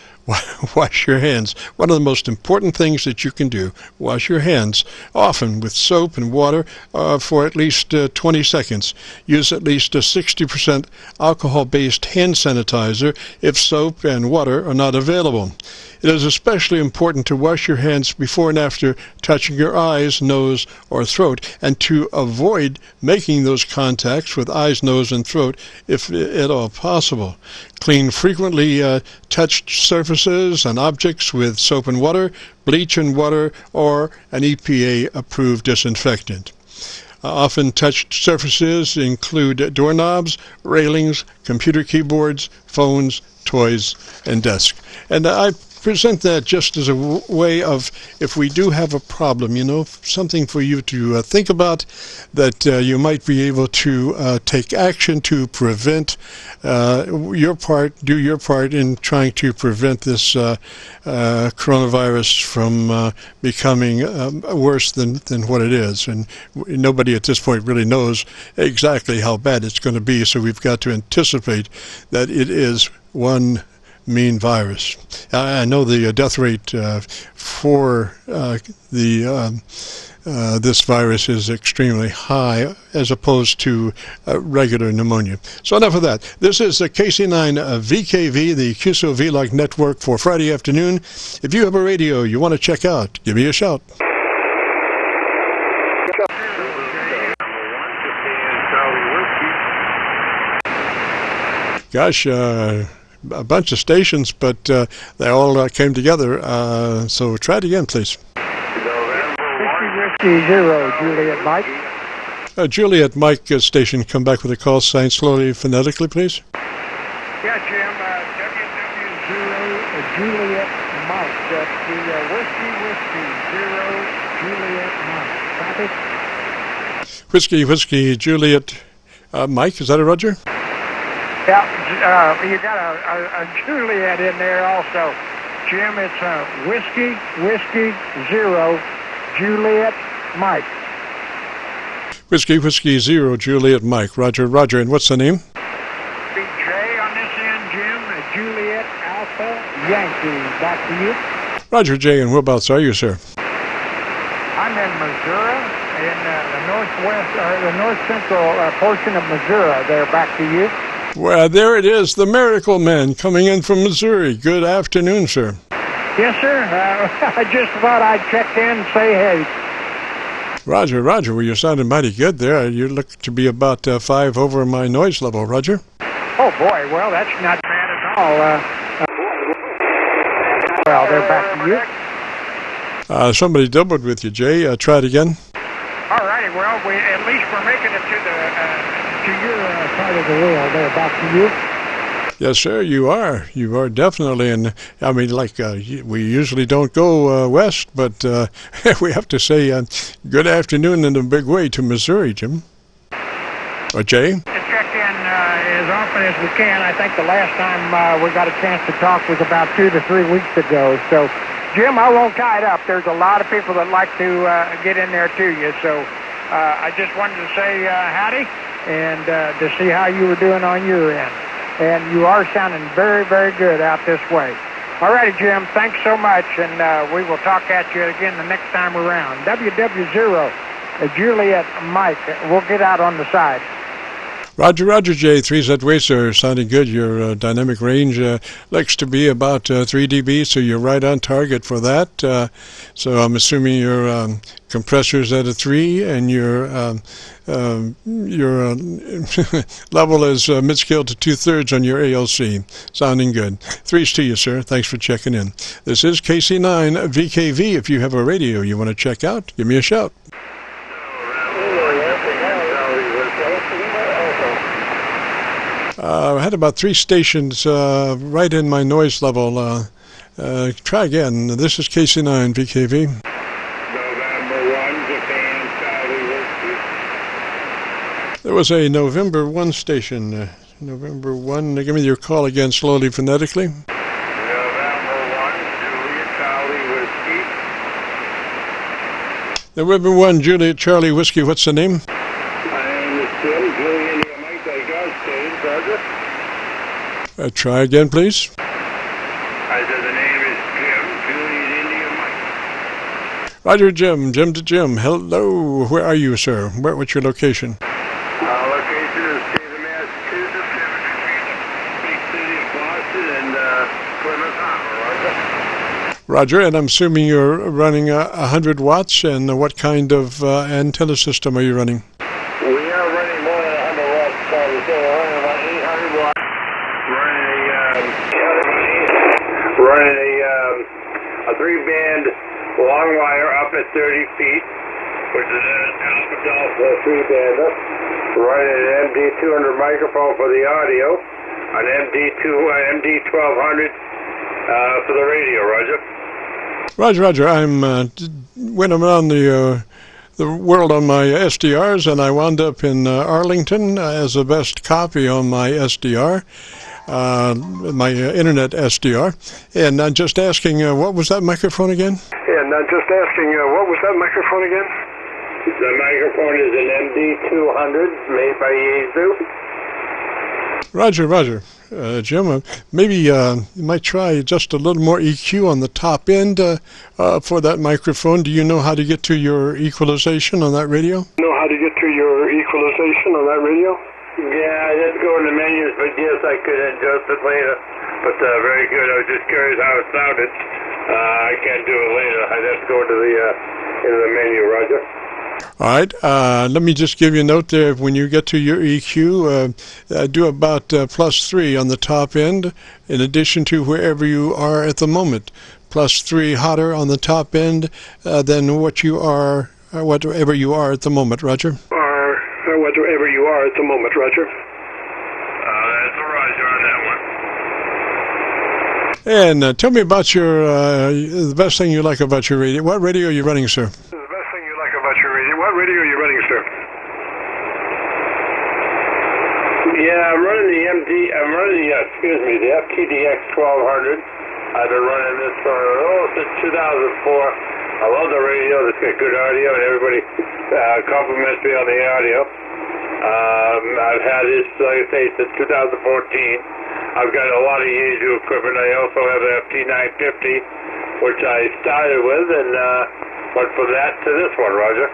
wash your hands. One of the most important things that you can do, wash your hands, often with soap and water for at least 20 seconds. Use at least a 60% alcohol-based hand sanitizer if soap and water are not available. It is especially important to wash your hands before and after touching your eyes, nose, or throat, and to avoid making those contacts with eyes, nose, and throat if at all possible. Clean frequently touched surfaces and objects with soap and water, bleach and water, or an EPA-approved disinfectant. Often touched surfaces include doorknobs, railings, computer keyboards, phones, toys, and desks. And I present that just as a way of, if we do have a problem, something for you to think about, that you might be able to take action to prevent do your part in trying to prevent this coronavirus from becoming worse than what it is. And nobody at this point really knows exactly how bad it's going to be, so we've got to anticipate that it is one mean virus. I know the death rate for this virus is extremely high as opposed to regular pneumonia. So enough of that. This is the KC9VKV, the QSO-VLOG network for Friday afternoon. If you have a radio you want to check out, give me a shout. Gosh, a bunch of stations, but they all came together. So try it again, please. Whiskey 0, Juliet Mike. Juliet Mike station, come back with a call sign slowly, phonetically, please. Yeah, Jim, WW0, Juliet Mike. That's the Whiskey 0, Juliet Mike. Copy? Whiskey, Juliet Mike, is that a Roger? Yeah, you got a Juliet in there also. Jim, it's Whiskey 0, Juliet Mike. Whiskey 0, Juliet Mike. Roger. And what's the name? Big J on this end, Jim. Juliet Alpha Yankee. Back to you. Roger J. And whereabouts are you, sir? I'm in Missouri, in the northwest, or the north central portion of Missouri. There, back to you. Well, there it is, the Miracle Man coming in from Missouri. Good afternoon, sir. Yes, sir. I just thought I'd check in and say hey. Roger. Well, you sounded mighty good there. You look to be about 5 over my noise level, Roger. Oh, boy. Well, that's not bad at all. Well, they're back to you. Somebody doubled with you, Jay. Try it again. All righty. Well, at least we're making it to your side of the wheel. They're back to you. Yes, sir, you are. You are definitely. And I mean, we usually don't go west, but we have to say good afternoon in a big way to Missouri, Jim. Or Jay? Check in as often as we can. I think the last time we got a chance to talk was about 2 to 3 weeks ago. So, Jim, I won't tie it up. There's a lot of people that like to get in there to you. So I just wanted to say howdy and to see how you were doing on your end. And you are sounding very, very good out this way. All righty, Jim, thanks so much, and we will talk at you again the next time around. WW0, Juliet Mike, we'll get out on the side. Roger, Jay. 3's that way, sir. Sounding good. Your dynamic range looks to be about 3 dB, so you're right on target for that. So I'm assuming your compressor's at a 3, and your level is mid-scale to 2/3 on your ALC. Sounding good. 3's to you, sir. Thanks for checking in. This is KC9VKV. If you have a radio you want to check out, give me a shout. I had about 3 stations right in my noise level. Try again. This is KC9VKV. November 1, Japan, Charlie Whiskey. There was a November 1 station. November 1. Give me your call again slowly, phonetically. November 1, Juliet, Charlie Whiskey. November 1, Juliet, Charlie Whiskey. What's the name? My name is Tim, Juliet, India, Mike, Roger. Try again, please. I said the name is Jim, Juliet, India, Mike. Roger, Jim to Jim. Hello. Where are you, sir? What's your location? Location is state of Massachusetts, big city of Boston, and Plymouth Harbor, Roger, and I'm assuming you're running 100 watts, and what kind of antenna system are you running? We are running more than 100 watts, Charlie, so we're running about 800 watts. Running a 3-band long wire up at 30 feet, which is an alpha delta 3-bander. Running an MD200 microphone for the audio, an MD1200 For the radio, Roger. Roger. Went around the world on my SDRs, and I wound up in Arlington as the best copy on my SDR, my internet SDR. And I'm just asking, what was that microphone again? The microphone is an MD200 made by Yaesu. Roger. Jim, maybe you might try just a little more EQ on the top end for that microphone. Do you know how to get to your equalization on that radio? Yeah, I didn't go in the menus, but yes, I could adjust it later. But very good. I was just curious how it sounded. I can't do it later. I'd have to go into the menu, Roger. All right, let me just give you a note there. When you get to your EQ, do about +3 on the top end, in addition to wherever you are at the moment. +3 hotter on the top end than whatever you are at the moment, Roger. That's a Roger on that one. And tell me about the best thing you like about your radio. What radio are you running, sir? Yeah, I'm running the the FTDX 1200. I've been running this since 2004. I love the radio. It's got good audio, and everybody compliments me on the audio. I've had this, like I say, since 2014. I've got a lot of Yaesu equipment. I also have an FT950, which I started with, and went from that to this one, Roger.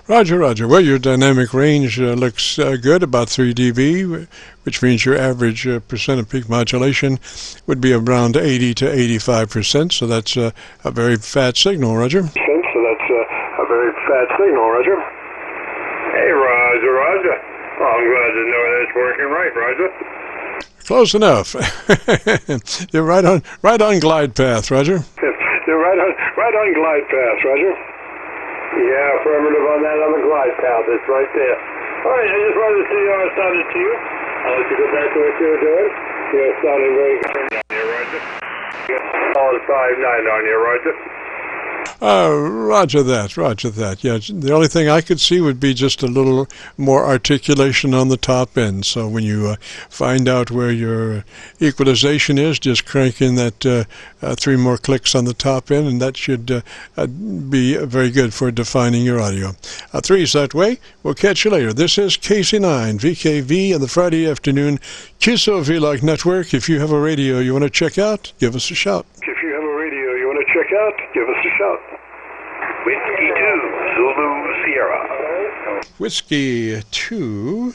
Roger. Well, your dynamic range looks good, about 3 dB, which means your average percent of peak modulation would be around 80 to 85%, so that's a very fat signal, Roger. Hey, Roger. Oh, I'm glad to know that it's working right, Roger. Close enough. You're right on glide path, Roger. Yeah, affirmative on that on the glide path. It's right there. All right, I just wanted to see how it sounded to you. I'll let you go back to what you were doing. You're sounding very good on here, Roger. All 5.9 on here, Roger. Roger that. Yeah, the only thing I could see would be just a little more articulation on the top end. So when you find out where your equalization is, just crank in that 3 more clicks on the top end, and that should be very good for defining your audio. 3's that way. We'll catch you later. This is KC9VKV on the Friday afternoon QSO-VLOG network. If you have a radio you want to check out, give us a shout. Whiskey 2, Zulu Sierra. Whiskey 2,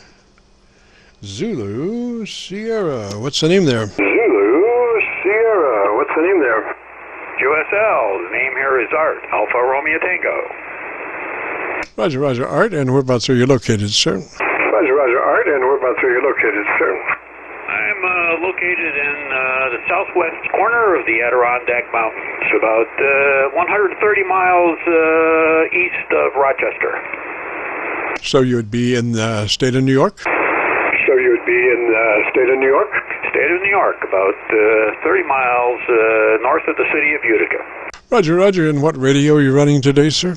Zulu Sierra. What's the name there? QSL, the name here is Art, Alpha Romeo Tango. Roger, Art, and whereabouts are you located, sir? I'm located in the southwest corner of the Adirondack Mountains, about 130 miles east of Rochester. So you would be in the state of New York? State of New York, about 30 miles north of the city of Utica. Roger, and what radio are you running today, sir?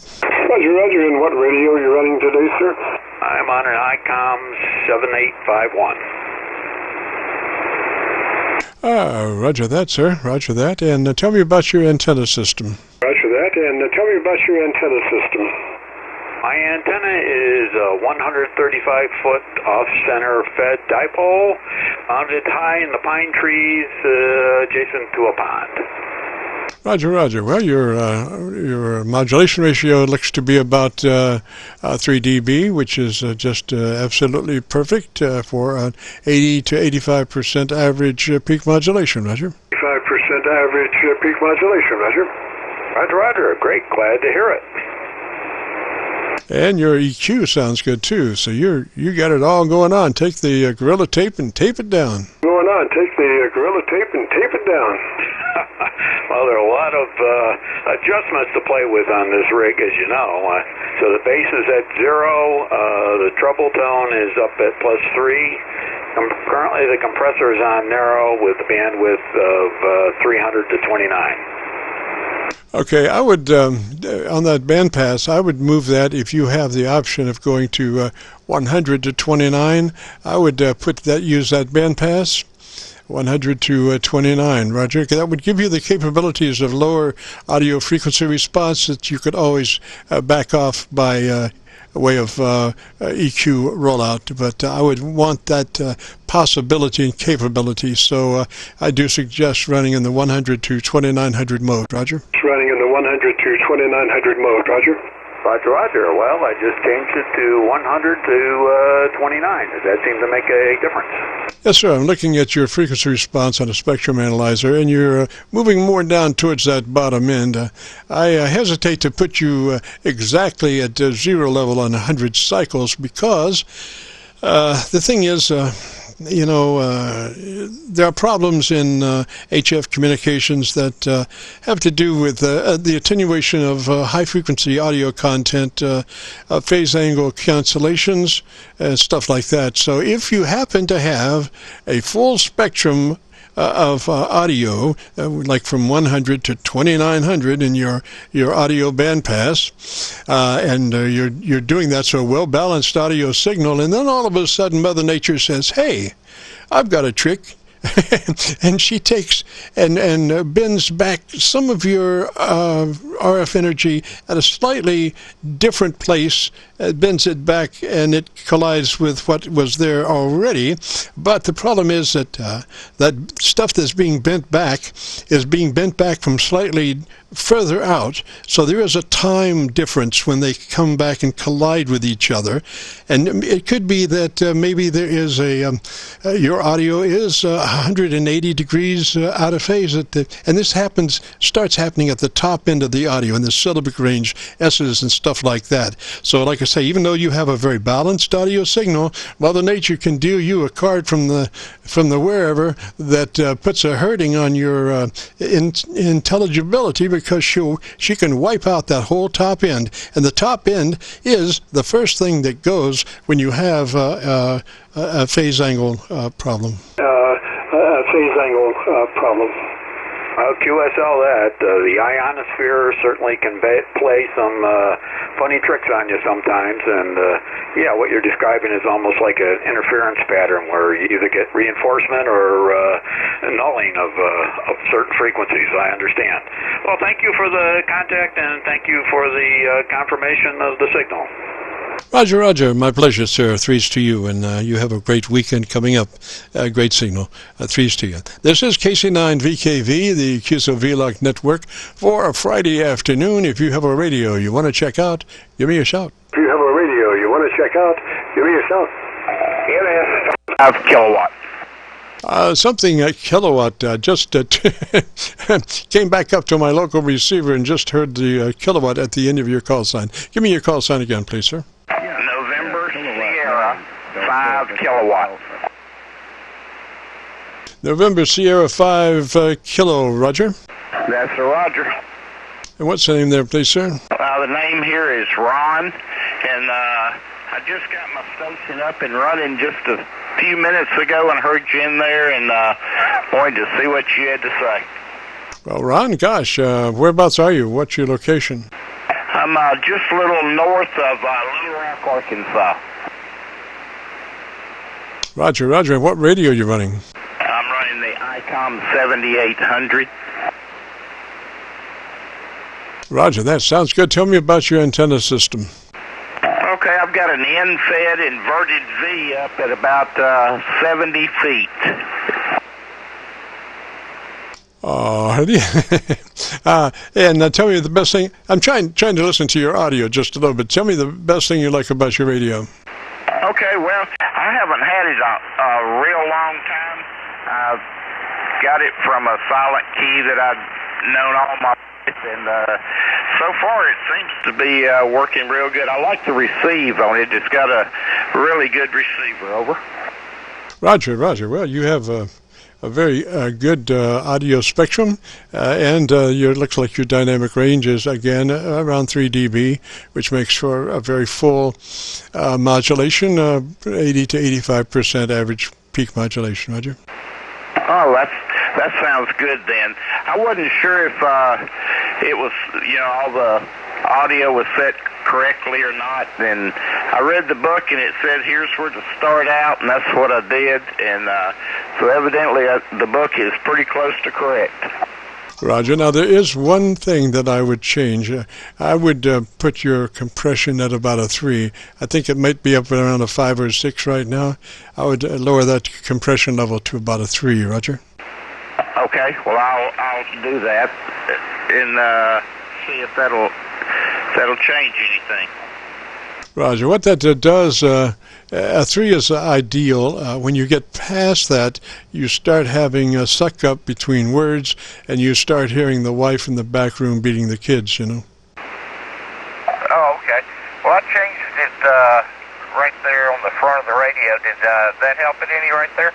I'm on an ICOM 7851. Roger that, sir. And tell me about your antenna system. My antenna is a 135-foot off-center fed dipole, mounted high in the pine trees adjacent to a pond. Roger. Well, your modulation ratio looks to be about 3 dB, which is just absolutely perfect for an 80 to 85% average peak modulation, Roger. Roger. Great. Glad to hear it. And your EQ sounds good too. So you got it all going on. Take the Gorilla Tape and tape it down. Well, there are a lot of adjustments to play with on this rig, as you know. So the bass is at 0. The treble tone is up at +3. I'm currently currently the compressor is on narrow with a bandwidth of 300 to 29. Okay, I would, on that bandpass, I would move that if you have the option of going to 100 to 29. I would use that bandpass, 100 to 29, Roger. That would give you the capabilities of lower audio frequency response that you could always back off by way of EQ rollout, but I would want that possibility and capability, so I do suggest running in the 100 to 2900 mode, Roger. Running in the 100 to 2900 mode, Roger. Roger, Roger. Well, I just changed it to 100 to 29. Does that seem to make a difference? Yes, sir. I'm looking at your frequency response on a spectrum analyzer, and you're moving more down towards that bottom end. I hesitate to put you exactly at zero level on 100 cycles because the thing is, there are problems in HF communications that have to do with the attenuation of high-frequency audio content, phase angle cancellations, stuff like that. So if you happen to have a full spectrum of audio, like from 100 to 2900 in your audio bandpass, and you're doing that, so a well-balanced audio signal, and then all of a sudden Mother Nature says, hey, I've got a trick. And she takes and bends back some of your RF energy at a slightly different place, bends it back, and it collides with what was there already. But the problem is that that stuff that's being bent back is being bent back from slightly further out, so there is a time difference when they come back and collide with each other. And it could be that maybe there is your audio is 180 degrees out of phase, and this starts happening at the top end of the audio in the syllabic range, S's and stuff like that. So like I say, even though you have a very balanced audio signal, Mother Nature can deal you a card from the wherever that puts a hurting on your intelligibility, because she can wipe out that whole top end, and the top end is the first thing that goes when you have a phase angle problem. Phase angle problem. QSL that. The ionosphere certainly can play some funny tricks on you sometimes, and yeah, what you're describing is almost like an interference pattern where you either get reinforcement or nulling of certain frequencies. I understand. Well, thank you for the contact, and thank you for the confirmation of the signal. Roger, Roger. My pleasure, sir. Threes to you, and you have a great weekend coming up. Great signal. Threes to you. This is KC9VKV, the QSO-VLOG network, for a Friday afternoon. If you have a radio you want to check out, give me a shout. If you have a radio you want to check out, give me a shout. It is 5 kilowatt. Something a kilowatt, just came back up to my local receiver and just heard the kilowatt at the end of your call sign. Give me your call sign again, please, sir. November Sierra 5 kilowatt. November Sierra 5 kilo, Roger. That's a Roger. And what's the name there, please, sir? The name here is Ron, and I just got my station up and running just a few minutes ago and heard you in there and wanted to see what you had to say. Well, Ron, gosh, whereabouts are you? What's your location? I'm just a little north of Little Rock, Arkansas. Roger, Roger. And what radio are you running? I'm running the ICOM 7800. Roger, that sounds good. Tell me about your antenna system. Okay, I've got an end-fed inverted V up at about 70 feet. And tell me the best thing. I'm trying to listen to your audio just a little bit. Tell me the best thing you like about your radio. Okay, well, I haven't had it a real long time. I've got it from a silent key that I've known all my life, and so far it seems to be working real good. I like the receive on it. It's got a really good receiver. Over. Roger, Roger. Well, you have a very good audio spectrum, and it looks like your dynamic range is, again, around 3 dB, which makes for a very full modulation, 80 to 85% average peak modulation, Roger. Oh, that sounds good then. I wasn't sure if it was, all the audio was set correctly or not. And I read the book and it said here's where to start out, and that's what I did. And so evidently the book is pretty close to correct. Roger. Now, there is one thing that I would change. I would put your compression at about a 3. I think it might be up around a 5 or 6 right now. I would lower that compression level to about a 3, Roger. Okay, well, I'll do that and see if that'll change anything. Roger. What that does, a 3 is ideal. When you get past that, you start having a suck-up between words, and you start hearing the wife in the back room beating the kids, Oh, okay. Well, I changed it right there on the front of the radio. Did that help it any right there?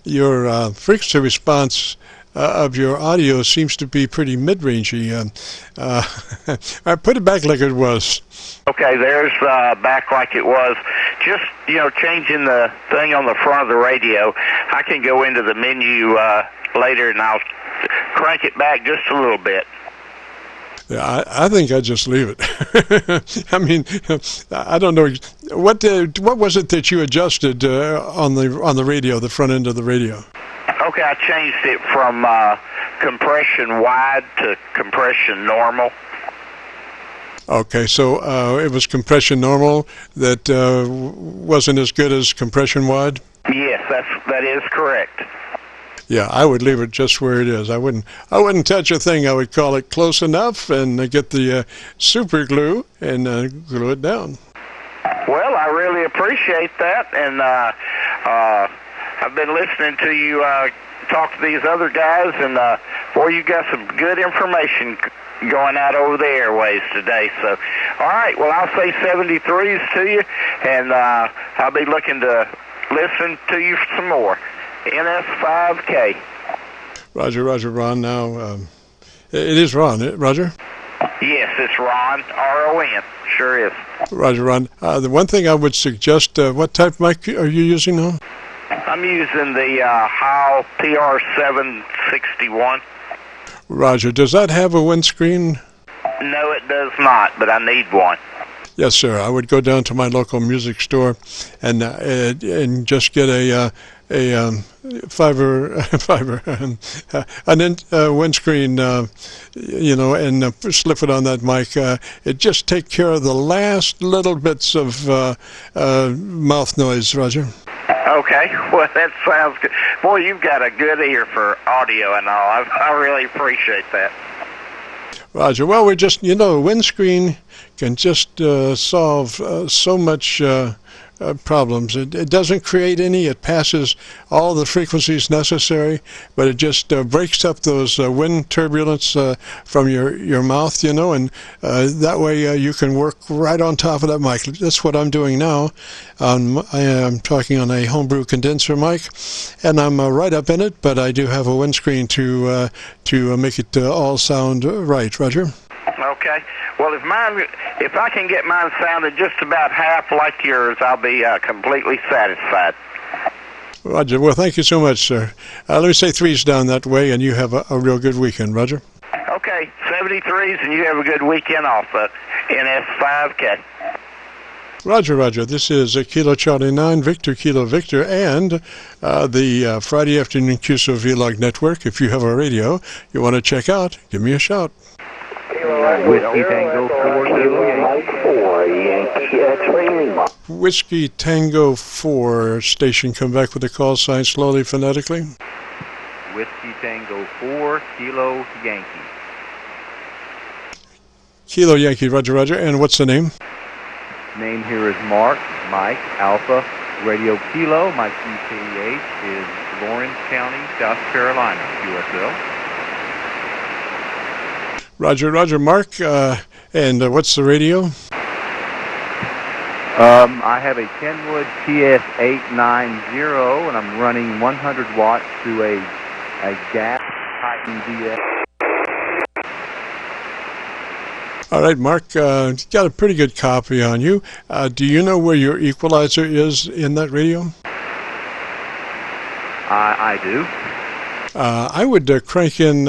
Your frequency response of your audio seems to be pretty mid-rangey. I put it back like it was. Okay, there's back like it was. Just, changing the thing on the front of the radio. I can go into the menu later and I'll crank it back just a little bit. Yeah, I think I'd just leave it. I mean, I don't know. What was it that you adjusted on the radio, the front end of the radio? Okay, I changed it from compression wide to compression normal. Okay, so it was compression normal that wasn't as good as compression wide? Yes, that is correct. Yeah, I would leave it just where it is. I wouldn't touch a thing. I would call it close enough and get the super glue and glue it down. Well, I really appreciate that, and I've been listening to you talk to these other guys, and boy, you got some good information going out over the airways today. So, all right, well, I'll say 73s to you, and I'll be looking to listen to you some more. NS5K. Roger, Ron. Now, it is Ron, Roger? Yes, it's Ron, R-O-N. Sure is. Roger, Ron. The one thing I would suggest, what type mic are you using now? I'm using the Heil PR761. Roger. Does that have a windscreen? No, it does not, but I need one. Yes, sir. I would go down to my local music store and just get a windscreen, and slip it on that mic. It just take care of the last little bits of mouth noise, Roger. Okay, well, that sounds good. Boy, you've got a good ear for audio and all. I really appreciate that. Roger. Well, we're just, a windscreen can just solve so much problems. It doesn't create any. It passes all the frequencies necessary, but it just breaks up those wind turbulence from your mouth, and that way you can work right on top of that mic. That's what I'm doing now. I am talking on a homebrew condenser mic, and I'm right up in it, but I do have a windscreen to make it all sound right. Roger? Okay. Well, if I can get mine sounding just about half like yours, I'll be completely satisfied. Roger. Well, thank you so much, sir. Let me say 3s down that way, and you have a real good weekend, Roger. Okay, 73s, and you have a good weekend also. NS5K. Roger. This is Kilo Charlie 9, Victor Kilo Victor, and the Friday Afternoon QSO-VLOG Network. If you have a radio you want to check out, give me a shout. Whiskey Tango 4, Kilo Yankee. Whiskey Tango 4 station, come back with the call sign slowly, phonetically. Whiskey Tango 4, Kilo Yankee. Kilo Yankee, Roger. And what's the name? Name here is Mark, Mike, Alpha, Radio Kilo. My QKH is Lawrence County, South Carolina, QSL. Roger, Mark. And what's the radio? I have a Kenwood TS890, and I'm running 100 watts through a gas Titan DS. All right, Mark, got a pretty good copy on you. Do you know where your equalizer is in that radio? I do. I would crank in,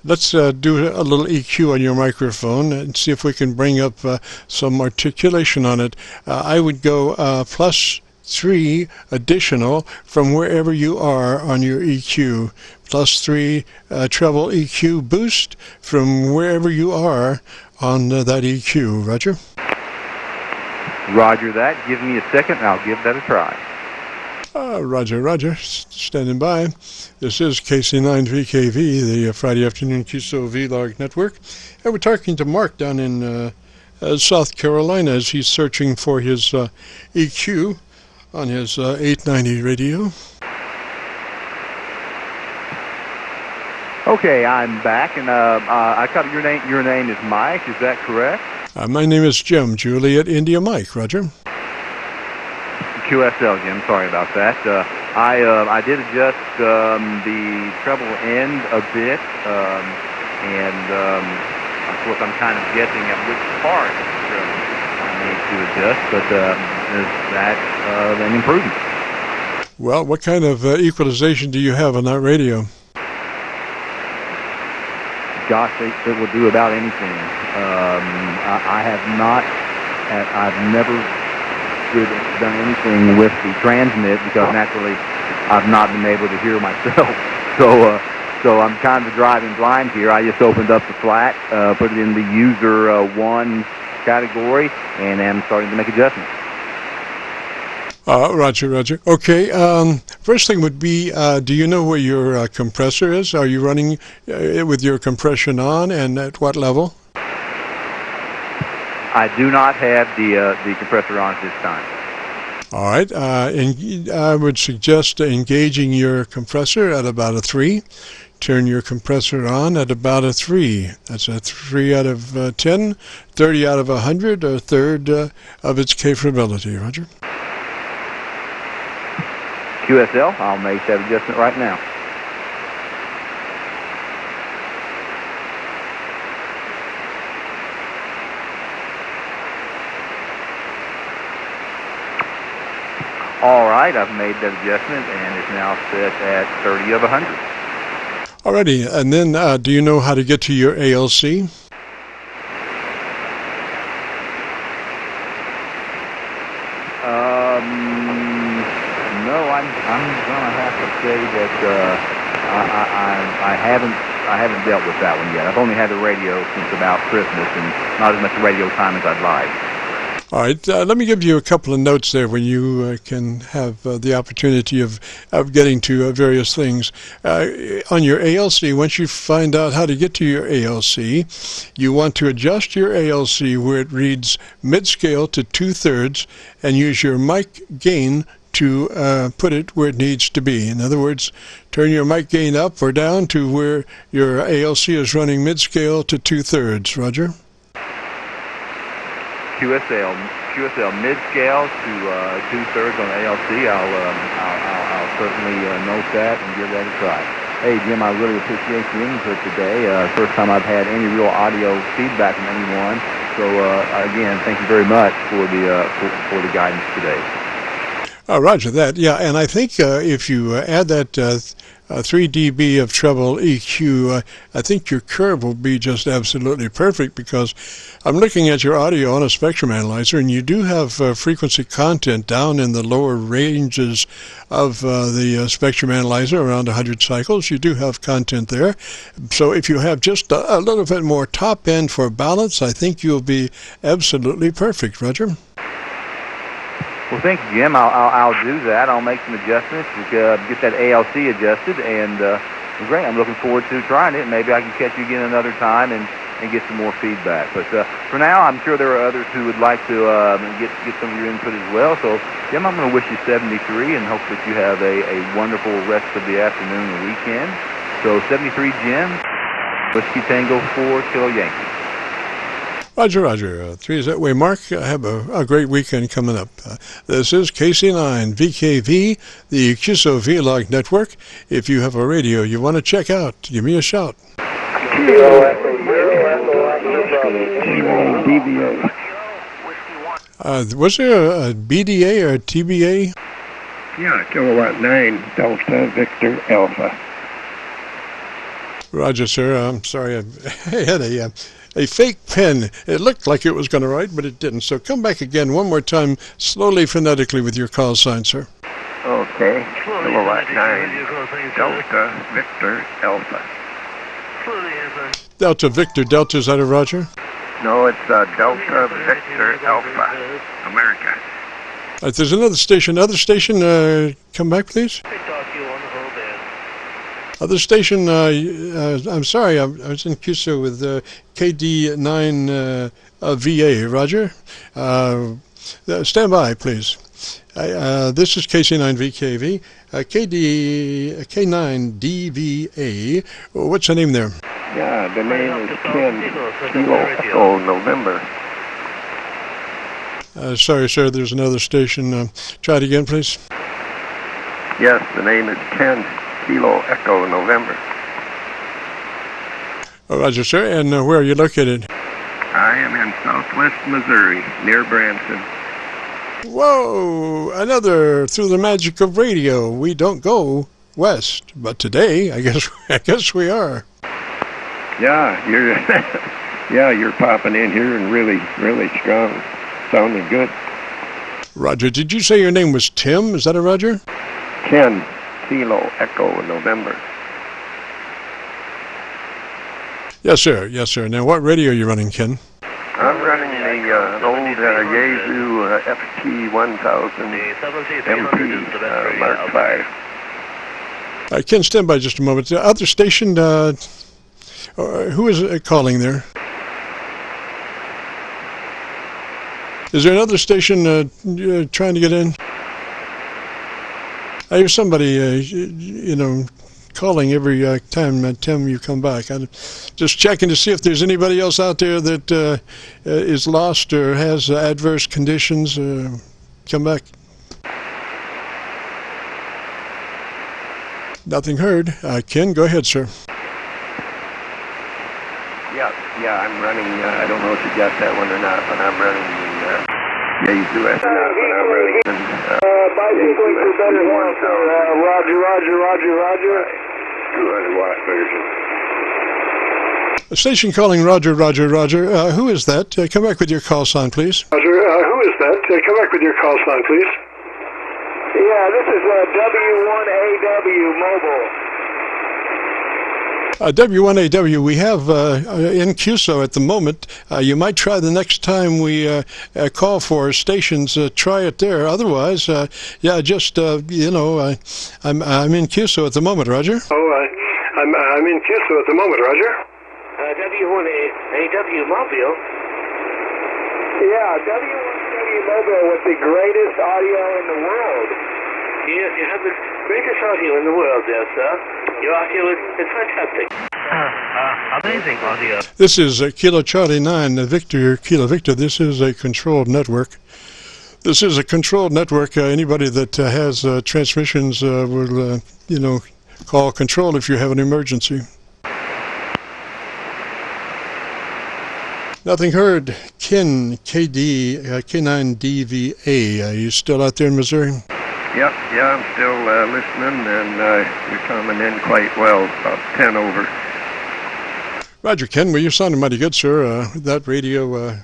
let's do a little EQ on your microphone and see if we can bring up some articulation on it. I would go +3 additional from wherever you are on your EQ. +3 treble EQ boost from wherever you are on that EQ. Roger? Roger that. Give me a second and I'll give that a try. Roger. Standing by. This is KC9VKV, the Friday afternoon QSO-VLOG network. And we're talking to Mark down in South Carolina as he's searching for his EQ on his 890 radio. Okay, I'm back, and I caught your name. Your name is Mike. Is that correct? My name is Jim. Juliet India Mike. Roger. QSL, Jim. Sorry about that. I did adjust the treble end a bit, and of course I'm kind of guessing at which part I need to adjust, but is that an improvement? Well, what kind of equalization do you have on that radio? Gosh, it will do about anything. I have not. I've never done anything with the transmit because naturally I've not been able to hear myself. So I'm kind of driving blind here. I just opened up the flat, put it in the user 1 category, and am starting to make adjustments. Roger. Okay, first thing would be, do you know where your compressor is? Are you running with your compression on, and at what level? I do not have the compressor on at this time. All right, I would suggest engaging your compressor at about a 3. Turn your compressor on at about a 3. That's a 3 out of 10, 30 out of 100, a third of its capability. Roger. QSL, I'll make that adjustment right now. All right, I've made that adjustment, and it's now set at 30 of 100. Alrighty, and then do you know how to get to your ALC? No, I'm gonna have to say that I haven't dealt with that one yet. I've only had the radio since about Christmas, and not as much radio time as I'd like. All right, let me give you a couple of notes there when you can have the opportunity of getting to various things. On your ALC, once you find out how to get to your ALC, you want to adjust your ALC where it reads mid-scale to 2/3 and use your mic gain to put it where it needs to be. In other words, turn your mic gain up or down to where your ALC is running mid-scale to 2/3. Roger? QSL mid-scale to 2/3 on ALC. I'll certainly note that and give that a try. Hey Jim, I really appreciate the input today. First time I've had any real audio feedback from anyone. So again, thank you very much for the guidance today. Roger that. Yeah, and I think if you add that 3 dB of treble EQ, I think your curve will be just absolutely perfect, because I'm looking at your audio on a spectrum analyzer, and you do have frequency content down in the lower ranges of the spectrum analyzer, around 100 cycles. You do have content there. So if you have just a little bit more top end for balance, I think you'll be absolutely perfect. Roger? Well, thank you, Jim. I'll do that. I'll make some adjustments to get that ALC adjusted, and great. I'm looking forward to trying it. Maybe I can catch you again another time and get some more feedback. But for now, I'm sure there are others who would like to get some of your input as well. So, Jim, I'm going to wish you 73 and hope that you have a wonderful rest of the afternoon and weekend. So, 73, Jim, Whiskey Tango 4, Kilo Yankee. Roger. 3 is that way, Mark. Have a great weekend coming up. This is KC9VKV, the QSO-VLOG network. If you have a radio you want to check out, give me a shout. Kilo Echo 0, Echo, no problem. DVA. Was there a BDA or a TBA? Yeah, kilowatt 9 Delta Victor Alpha. Roger, sir. I'm sorry. I had a fake pen. It looked like it was going to write, but it didn't. So come back again one more time, slowly, phonetically, with your call sign, sir. Okay, kilowatt 9 Delta Victor Alpha. Delta Victor. Delta, is that a Roger? No, it's Delta Victor Alpha, America. There's another station. Other station, come back, please. Other station, I'm sorry, I was in QSO with KD9VA, Roger. Stand by, please. This is KC9VKV, K9DVA. What's the name there? Yeah, the name is Ken Kilo Echo November. Sorry, sir, there's another station. Try it again, please. Yes, the name is Ken Kilo Echo November. Roger, sir. And where are you located? I am in southwest Missouri, near Branson. Whoa! Another through the magic of radio. We don't go west, but today, I guess we are. Yeah, you're popping in here and really strong, sounding good. Roger, did you say your name was Tim? Is that a Roger? Ken Kilo Echo November. Yes, sir. Yes, sir. Now, what radio are you running, Ken? I'm running an old Yaesu FT1000 MP Mark V. Ken, stand by just a moment. The other station, who is calling there? Is there another station trying to get in? I hear somebody, calling every time you come back. I'm just checking to see if there's anybody else out there that is lost or has adverse conditions. Come back. Nothing heard. Ken, go ahead, sir. Yeah, I'm running, I don't know if you got that one or not, but I'm running the Yaesu FT. Bicycling for better health, Roger. 200 watt version. A station calling Roger. Who is that? Come back with your call sign, please. Roger, who is that? Come back with your call sign, please. Yeah, this is W1AW Mobile. W1AW, we have in QSO at the moment. You might try the next time we call for stations. Try it there. Otherwise, I'm in QSO at the moment, Roger. I'm in QSO at the moment, Roger. W1AW Mobile. Yeah, W1AW Mobile with the greatest audio in the world. Yes, you have the greatest audio in the world there, sir. Your audio is fantastic. Amazing audio. This is Kilo Charlie 9, Victor, Kilo Victor. This is a controlled network. Anybody that has transmissions will, call control if you have an emergency. Nothing heard. Ken, K9DVA. Are you still out there in Missouri? Yep, I'm still listening, and you're coming in quite well, about 10 over. Roger, Ken. Well, you're sounding mighty good, sir. That radio,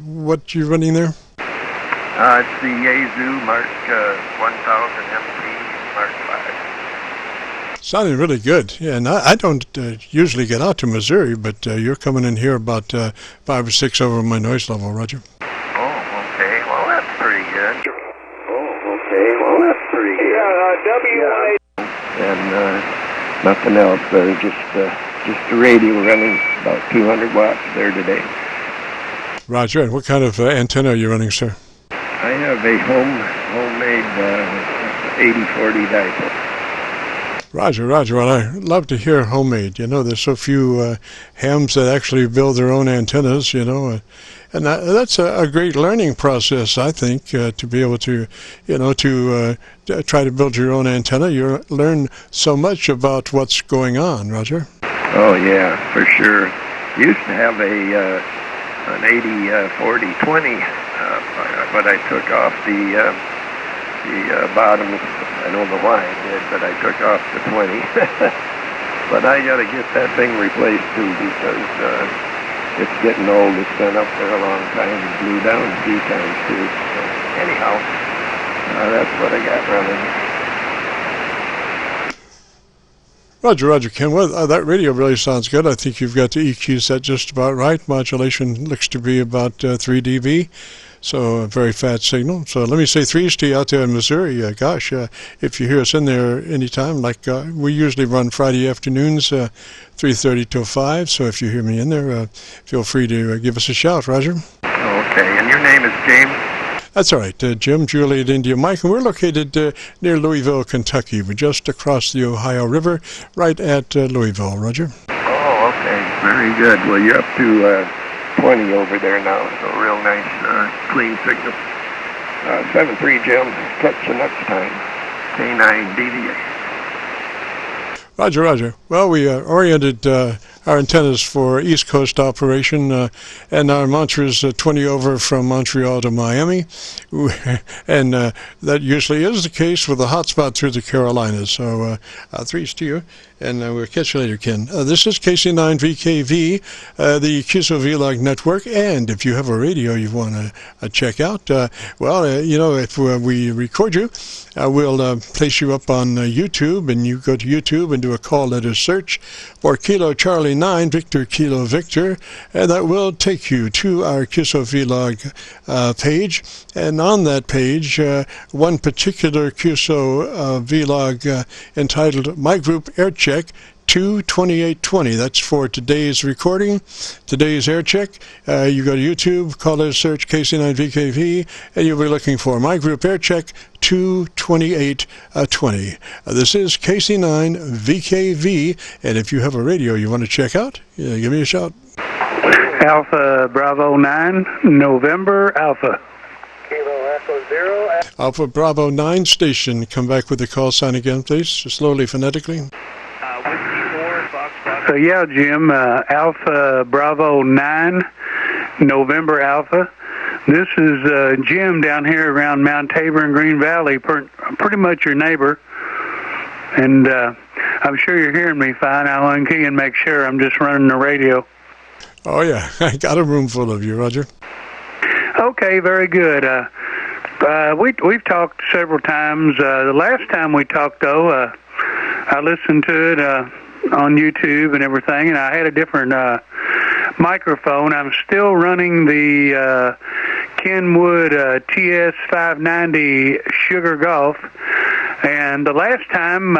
what you running there? It's the Yaesu Mark 1000 MP Mark V. Sounding really good. Yeah, and I don't usually get out to Missouri, but you're coming in here about 5 or 6 over my noise level, Roger. Oh, okay. Well, that's pretty good. W1A. And nothing else. Just the radio running about 200 watts there today. Roger. And what kind of antenna are you running, sir? I have a homemade 8040 dipole. Roger. Well, I love to hear homemade. There's so few hams that actually build their own antennas, and that's a great learning process, I think, to be able to, to try to build your own antenna. You learn so much about what's going on, Roger. Oh, yeah, for sure. Used to have a an 80-40-20, but I took off the bottom. I don't know why I did, but I took off the 20. But I got to get that thing replaced too, because it's getting old. It's been up there a long time. It blew down a few times too. So anyhow, that's what I got running. Roger, Ken. Well, that radio really sounds good. I think you've got the EQ set just about right. Modulation looks to be about 3 dB, so a very fat signal. So let me say threes to you out there in Missouri. Gosh, if you hear us in there anytime, like we usually run Friday afternoons, 3:30 till 5. So if you hear me in there, feel free to give us a shout, Roger. Okay, and your name is James? That's all right, Jim, Juliet, India, Mike, and we're located near Louisville, Kentucky. We're just across the Ohio River, right at Louisville, Roger. Oh, okay, very good. Well, you're up to 20 over there now, so real nice, clean signal. 7-3, Jim. Catch you next time. K9VKV. Roger. Well, we oriented our antennas for East Coast operation, and our mantra is 20 over from Montreal to Miami, and that usually is the case with a hotspot through the Carolinas. So threes to you, and we'll catch you later, Ken. This is KC9VKV, the QSO-VLOG network, and if you have a radio you want to check out, if we record you, we'll place you up on YouTube, and you go to YouTube and do a call letter search for Kilo Charlie 9 Victor Kilo Victor, and that will take you to our QSO-VLOG page. And on that page, one particular QSO-VLOG entitled My Group Aircheck 22820. That's for today's recording, today's Aircheck. You go to YouTube, call it a search KC9VKV, and you'll be looking for My Group Aircheck 22820. This is KC9VKV, and if you have a radio you want to check out, give me a shout. Alpha Bravo 9, November Alpha. Kilo Echo 0. Alpha Bravo 9 station. Come back with the call sign again, please, slowly, phonetically. So yeah, Jim, Alpha Bravo 9, November Alpha. This is Jim down here around Mount Tabor and Green Valley, pretty much your neighbor. And I'm sure you're hearing me fine. I'll unkey and make sure. I'm just running the radio. Oh, yeah. I got a room full of you, Roger. Okay, very good. We've talked several times. The last time we talked, though, I listened to it on YouTube and everything, and I had a different microphone. I'm still running the Kenwood TS590 Sugar Golf, and the last time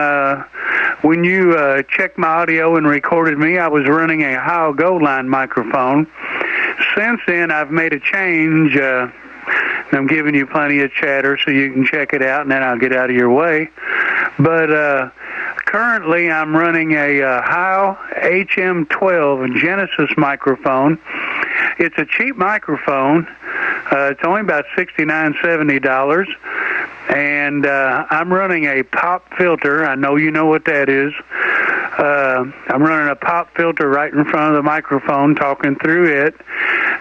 when you checked my audio and recorded me, I was running a Heil Gold Line microphone. Since then, I've made a change. I'm giving you plenty of chatter so you can check it out, and then I'll get out of your way. But currently, I'm running a Heil HM12 Genesis microphone. It's a cheap microphone. It's only about $69, $70. And I'm running a pop filter. I know you know what that is. I'm running a pop filter right in front of the microphone, talking through it.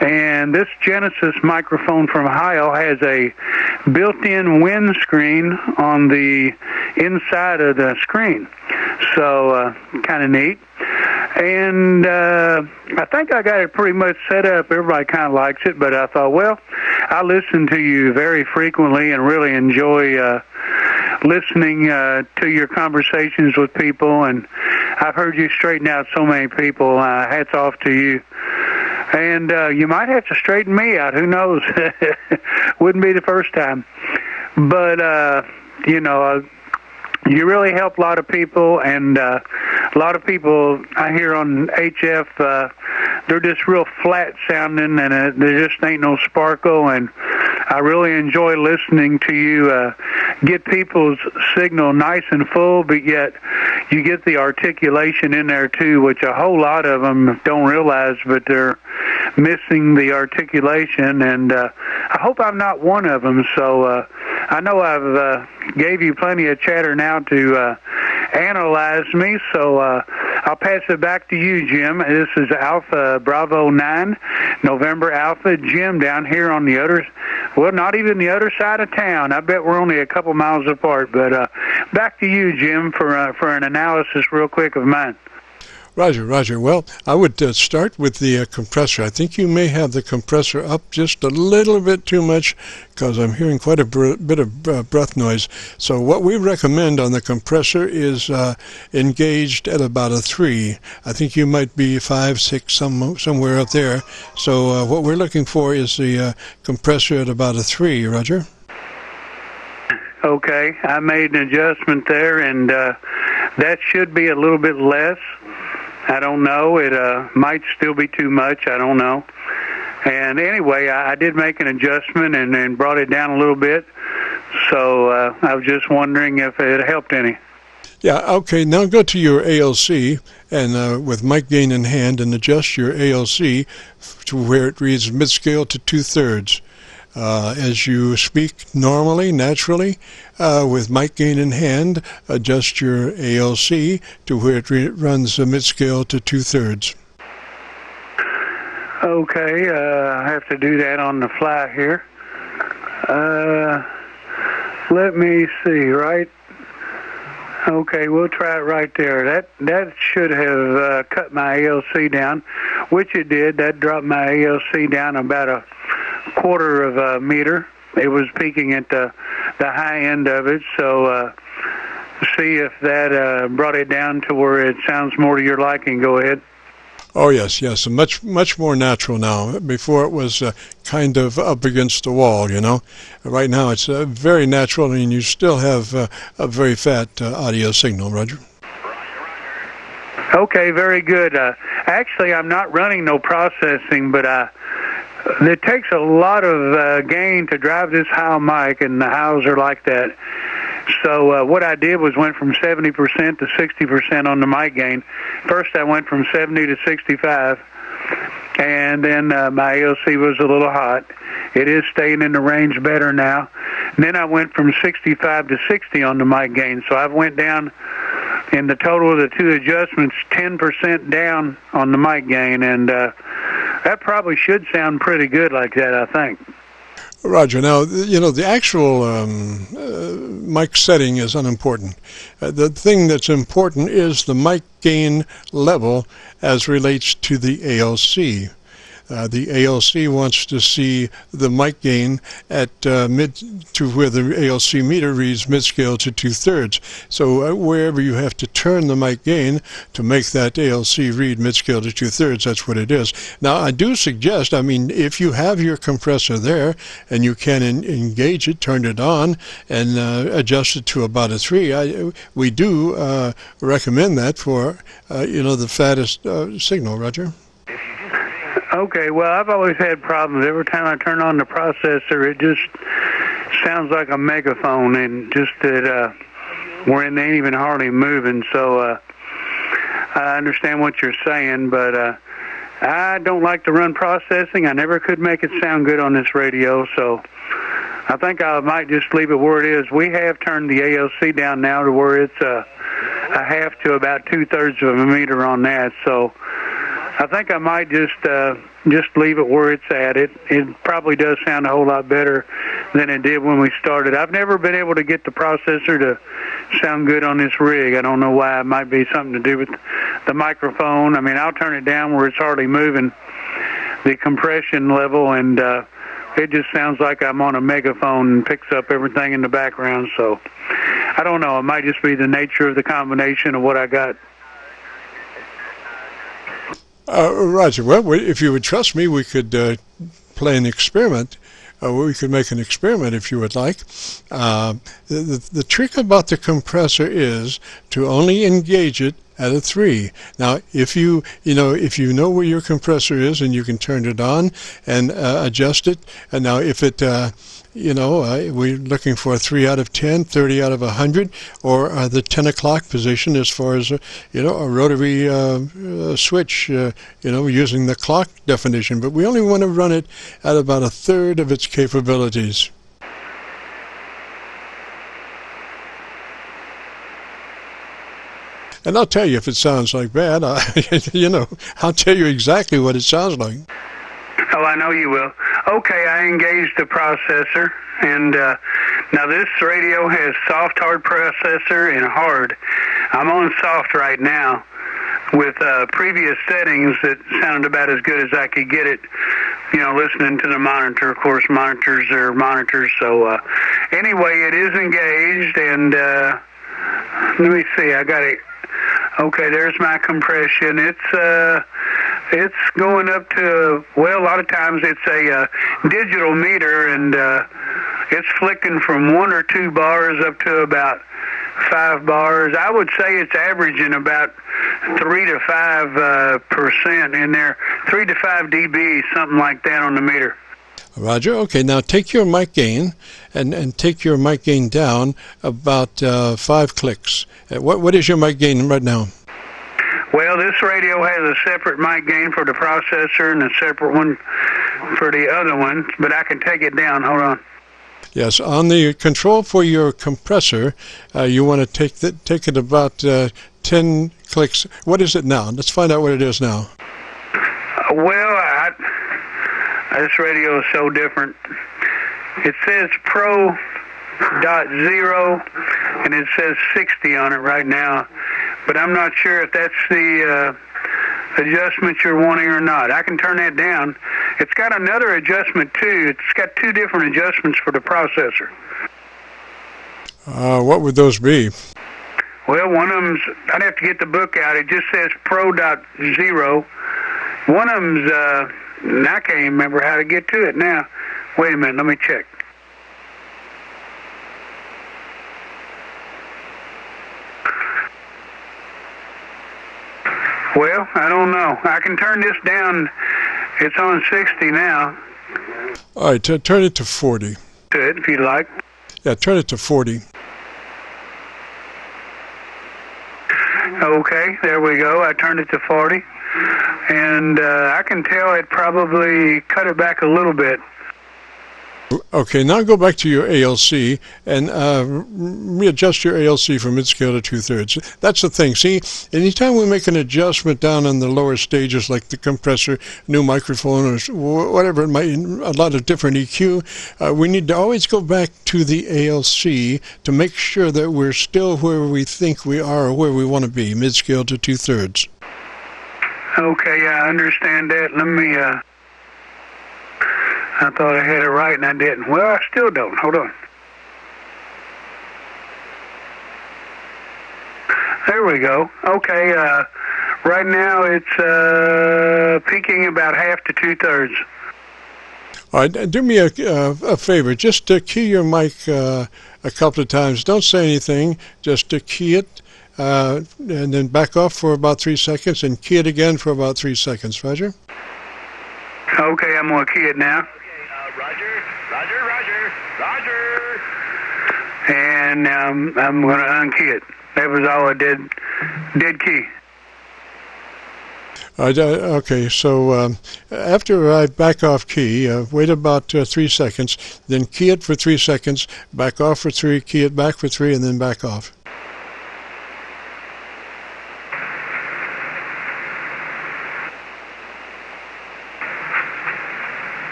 And this Genesis microphone from Heil has a built-in windscreen on the inside of the screen. So, kind of neat. And I think I got it pretty much set up. Everybody kind of likes it, but I thought, well, I listen to you very frequently and really enjoy listening to your conversations with people, and I've heard you straighten out so many people. Hats off to you. And you might have to straighten me out. Who knows? Wouldn't be the first time. But, you really help a lot of people, and a lot of people I hear on HF, they're just real flat sounding, and there just ain't no sparkle, and I really enjoy listening to you get people's signal nice and full, but yet you get the articulation in there too, which a whole lot of them don't realize, but they're missing the articulation, and I hope I'm not one of them. So I know I've gave you plenty of chatter now to analyze me, so I'll pass it back to you, Jim. This is Alpha Bravo 9, November Alpha, Jim, down here on the other, well, not even the other side of town. I bet we're only a couple miles apart. But back to you, Jim, for an analysis real quick of mine. Roger, Roger. Well, I would start with the compressor. I think you may have the compressor up just a little bit too much because I'm hearing quite a bit of breath noise. So what we recommend on the compressor is engaged at about a 3. I think you might be 5, 6, somewhere up there. So what we're looking for is the compressor at about a 3, Roger. Okay, I made an adjustment there, and that should be a little bit less. I don't know. It might still be too much. I don't know. And anyway, I did make an adjustment and brought it down a little bit. So I was just wondering if it helped any. Yeah, okay. Now go to your ALC and with mic gain in hand and adjust your ALC to where it reads mid-scale to 2/3. As you speak normally, naturally, with mic gain in hand, adjust your ALC to where it runs mid-scale to 2/3. Okay, I have to do that on the fly here. Let me see, right? Okay, we'll try it right there. That should have cut my ALC down, which it did. That dropped my ALC down about a quarter of a meter. It was peaking at the high end of it, so see if that brought it down to where it sounds more to your liking. Go ahead. Oh yes, yes, much more natural now. Before it was kind of up against the wall, you know. Right now it's very natural, and you still have a very fat audio signal, Roger. Okay, very good. Actually, I'm not running no processing, but it takes a lot of gain to drive this Heil mic, and the Heils are like that. So what I did was went from 70% to 60% on the mic gain. First I went from 70 to 65, and then my ALC was a little hot. It is staying in the range better now. And then I went from 65 to 60 on the mic gain. So I went down in the total of the two adjustments 10% down on the mic gain, and that probably should sound pretty good like that, I think. Roger. Now, you know, the actual mic setting is unimportant. The thing that's important is the mic gain level as relates to the ALC. The ALC wants to see the mic gain at mid to where the ALC meter reads mid-scale to 2/3. So wherever you have to turn the mic gain to make that ALC read mid-scale to 2/3, that's what it is. Now I do suggest, I mean, if you have your compressor there and you can engage it, turn it on, and adjust it to about a 3, we do recommend that for you know, the fattest signal, Roger. Okay, well, I've always had problems. Every time I turn on the processor, it just sounds like a megaphone, and just that where it ain't even hardly moving. So I understand what you're saying, but I don't like to run processing. I never could make it sound good on this radio, so I think I might just leave it where it is. We have turned the ALC down now to where it's a half to about 2/3 of a meter on that, so I think I might just leave it where it's at. It probably does sound a whole lot better than it did when we started. I've never been able to get the processor to sound good on this rig. I don't know why. It might be something to do with the microphone. I mean, I'll turn it down where it's hardly moving, the compression level, and it just sounds like I'm on a megaphone and picks up everything in the background. So I don't know. It might just be the nature of the combination of what I got. Roger, well, if you would trust me, we could play an experiment. We could make an experiment if you would like. The trick about the compressor is to only engage it at a 3. Now, if you know where your compressor is and you can turn it on and adjust it, and now if it we're looking for a 3 out of 10, 30 out of 100, or the 10 o'clock position as far as a rotary switch, using the clock definition. But we only want to run it at about 1/3 of its capabilities. And I'll tell you if it sounds like bad. I'll tell you exactly what it sounds like. Oh, I know you will. Okay, I engaged the processor, and now this radio has soft, hard processor, and hard. I'm on soft right now. With previous settings that sounded about as good as I could get it, listening to the monitor. Of course, monitors are monitors. So anyway, it is engaged, and let me see. I got it. Okay, there's my compression. It's going up to, well, a lot of times it's a digital meter, and it's flicking from 1 or 2 bars up to about 5 bars. I would say it's averaging about 3 to 5% in there, 3 to 5 dB, something like that on the meter. Roger. Okay, now take your mic gain and take your mic gain down about 5 clicks. What is your mic gain right now? Well, this radio has a separate mic gain for the processor and a separate one for the other one, but I can take it down. Hold on. Yes, on the control for your compressor, you want to take it about 10 clicks. What is it now? Let's find out what it is now. Well, this radio is so different. It says Pro.0, and it says 60 on it right now, but I'm not sure if that's the adjustment you're wanting or not. I can turn that down. It's got another adjustment too. It's got 2 different adjustments for the processor. What would those be? Well, one of them's, I'd have to get the book out. It just says Pro.0. One of them's, I can't even remember how to get to it now. Wait a minute, let me check. Well, I don't know. I can turn this down. It's on 60 now. All right, turn it to 40. Good, if you'd like. Yeah, turn it to 40. Okay, there we go. I turned it to 40. And I can tell it probably cut it back a little bit. Okay, now go back to your ALC and readjust your ALC from mid-scale to 2/3. That's the thing. See, anytime we make an adjustment down in the lower stages, like the compressor, new microphone, or whatever it might, a lot of different EQ, we need to always go back to the ALC to make sure that we're still where we think we are or where we want to be, mid-scale to 2/3. Okay, I understand that. Let me, I thought I had it right and I didn't. Well, I still don't. Hold on. There we go. Okay, right now it's peaking about half to 2/3. All right, do me a favor. Just key your mic a couple of times. Don't say anything. Just key it. And then back off for about 3 seconds and key it again for about 3 seconds. Roger? Okay, I'm going to key it now. Roger. And I'm going to unkey it. That was all I did key. Okay, so after I back off key, wait about 3 seconds, then key it for 3 seconds, back off for 3, key it back for 3, and then back off.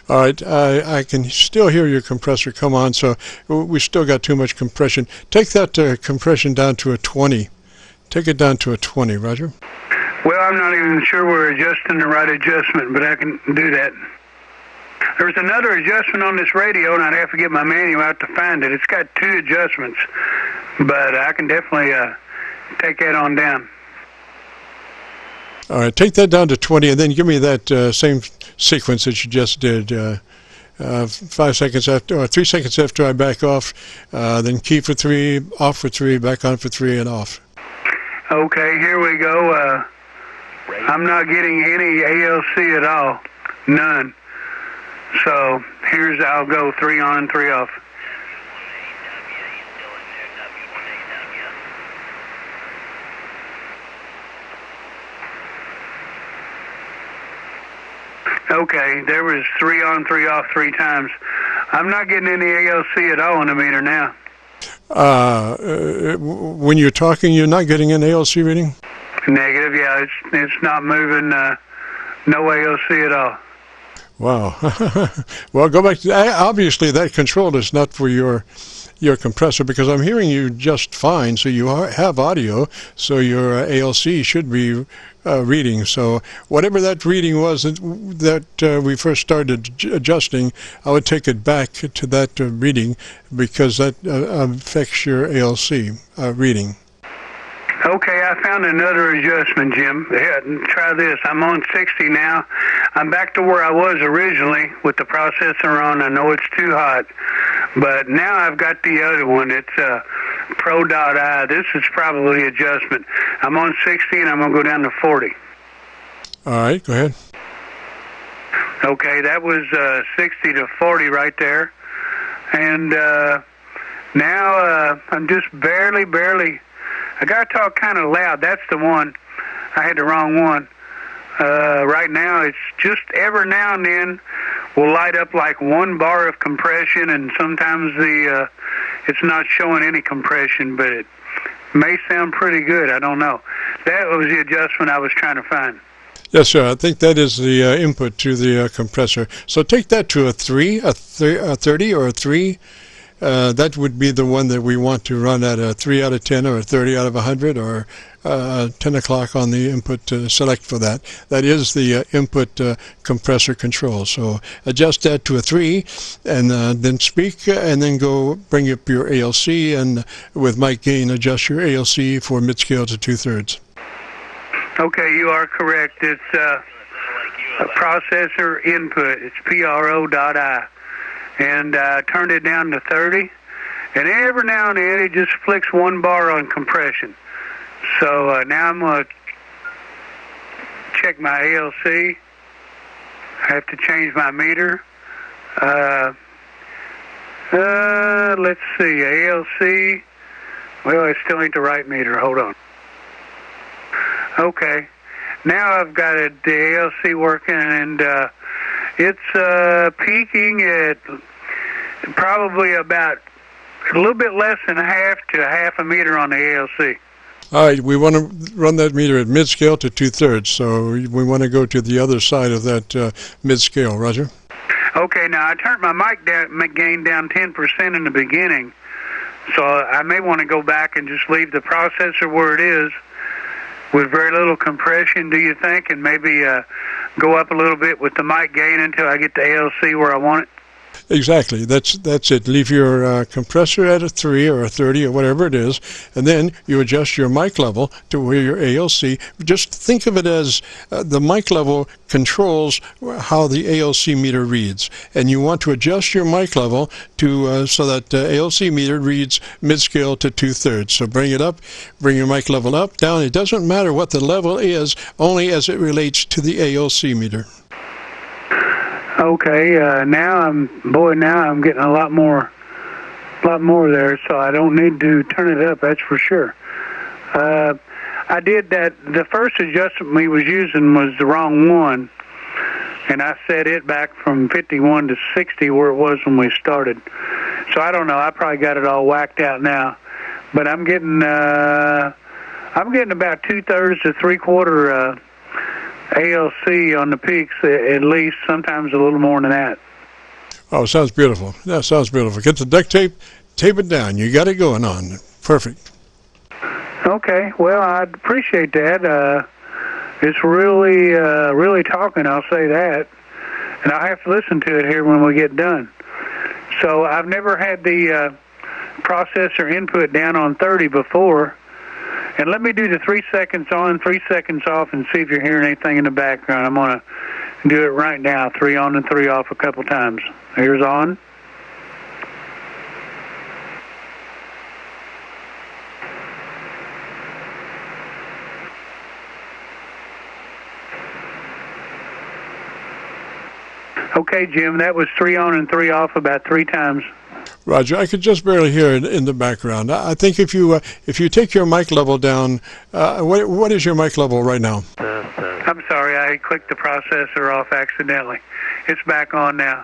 All right, I can still hear your compressor come on, so we still got too much compression. Take that compression down to a 20. Take it down to a 20, Roger. Well, I'm not even sure we're adjusting the right adjustment, but I can do that. There's another adjustment on this radio, and I'd have to get my manual out to find it. It's got 2 adjustments, but I can definitely take that on down. All right, take that down to 20, and then give me that same sequence that you just did. 5 seconds after, or 3 seconds after I back off, then key for 3, off for 3, back on for 3, and off. Okay, here we go. I'm not getting any ALC at all, none. So I'll go 3 on, 3 off. Okay, there was 3 on, 3 off 3 times. I'm not getting any ALC at all on the meter now. When you're talking, you're not getting an ALC reading? Negative, yeah. It's not moving, no ALC at all. Wow. Well, go back to obviously that control is not for your compressor, because I'm hearing you just fine. So you have audio, so your ALC should be reading. So whatever that reading was that we first started adjusting, I would take it back to that reading, because that affects your ALC reading. Okay, I found another adjustment, Jim. Here, try this. I'm on 60 now. I'm back to where I was originally with the processor on. I know it's too hot, but now I've got the other one. It's Pro.I. This is probably adjustment. I'm on 60 and I'm going to go down to 40. All right, go ahead. Okay, that was 60 to 40 right there. And now I'm just barely... I got to talk kind of loud. That's the one. I had the wrong one. Right now, it's just every now and then will light up like 1 bar of compression, and sometimes it's not showing any compression, but it may sound pretty good. I don't know. That was the adjustment I was trying to find. Yes, sir. I think that is the input to the compressor. So take that to a 3, a 30, or a 3. That would be the one that we want to run at a 3 out of 10 or a 30 out of 100 or 10 o'clock on the input to select for that. That is the input compressor control. So adjust that to a 3 and then speak, and then go bring up your ALC, and with mic gain adjust your ALC for mid-scale to 2/3. Okay, you are correct. It's a processor input. It's Pro.I. And turned it down to 30, and every now and then it just flicks 1 bar on compression. So now I'm going to check my ALC. I have to change my meter. Let's see, ALC. Well, it still ain't the right meter. Hold on. Okay, now I've got the ALC working, and it's peaking at probably about a little bit less than half a meter on the ALC. All right, we want to run that meter at mid-scale to 2/3, so we want to go to the other side of that mid-scale. Roger? Okay, now I turned my mic gain down 10% in the beginning, so I may want to go back and just leave the processor where it is with very little compression, do you think, and maybe go up a little bit with the mic gain until I get the ALC where I want it? Exactly. That's it. Leave your compressor at a 3 or a 30 or whatever it is, and then you adjust your mic level to where your ALC. Just think of it as the mic level controls how the ALC meter reads, and you want to adjust your mic level to so that the ALC meter reads mid-scale to 2/3. So bring it up, bring your mic level up, down. It doesn't matter what the level is, only as it relates to the ALC meter. Okay, now I'm getting a lot more there, so I don't need to turn it up, that's for sure. I did that. The first adjustment we was using was the wrong one, and I set it back from 51 to 60 where it was when we started. So I don't know. I probably got it all whacked out now, but I'm getting about 2/3 to 3/4 ALC on the peaks, at least, sometimes a little more than that. Oh, sounds beautiful. That sounds beautiful. Get the duct tape, tape it down. You got it going on. Perfect. Okay, well, I appreciate that. It's really talking, I'll say that. And I'll have to listen to it here when we get done. So I've never had the processor input down on 30 before. And let me do the 3 seconds on, 3 seconds off, and see if you're hearing anything in the background. I'm going to do it right now, 3 on and 3 off a couple times. Here's on. Okay, Jim, that was 3 on and 3 off about 3 times. Roger, I could just barely hear it in the background. I think if you take your mic level down, what is your mic level right now? I'm sorry, I clicked the processor off accidentally. It's back on now.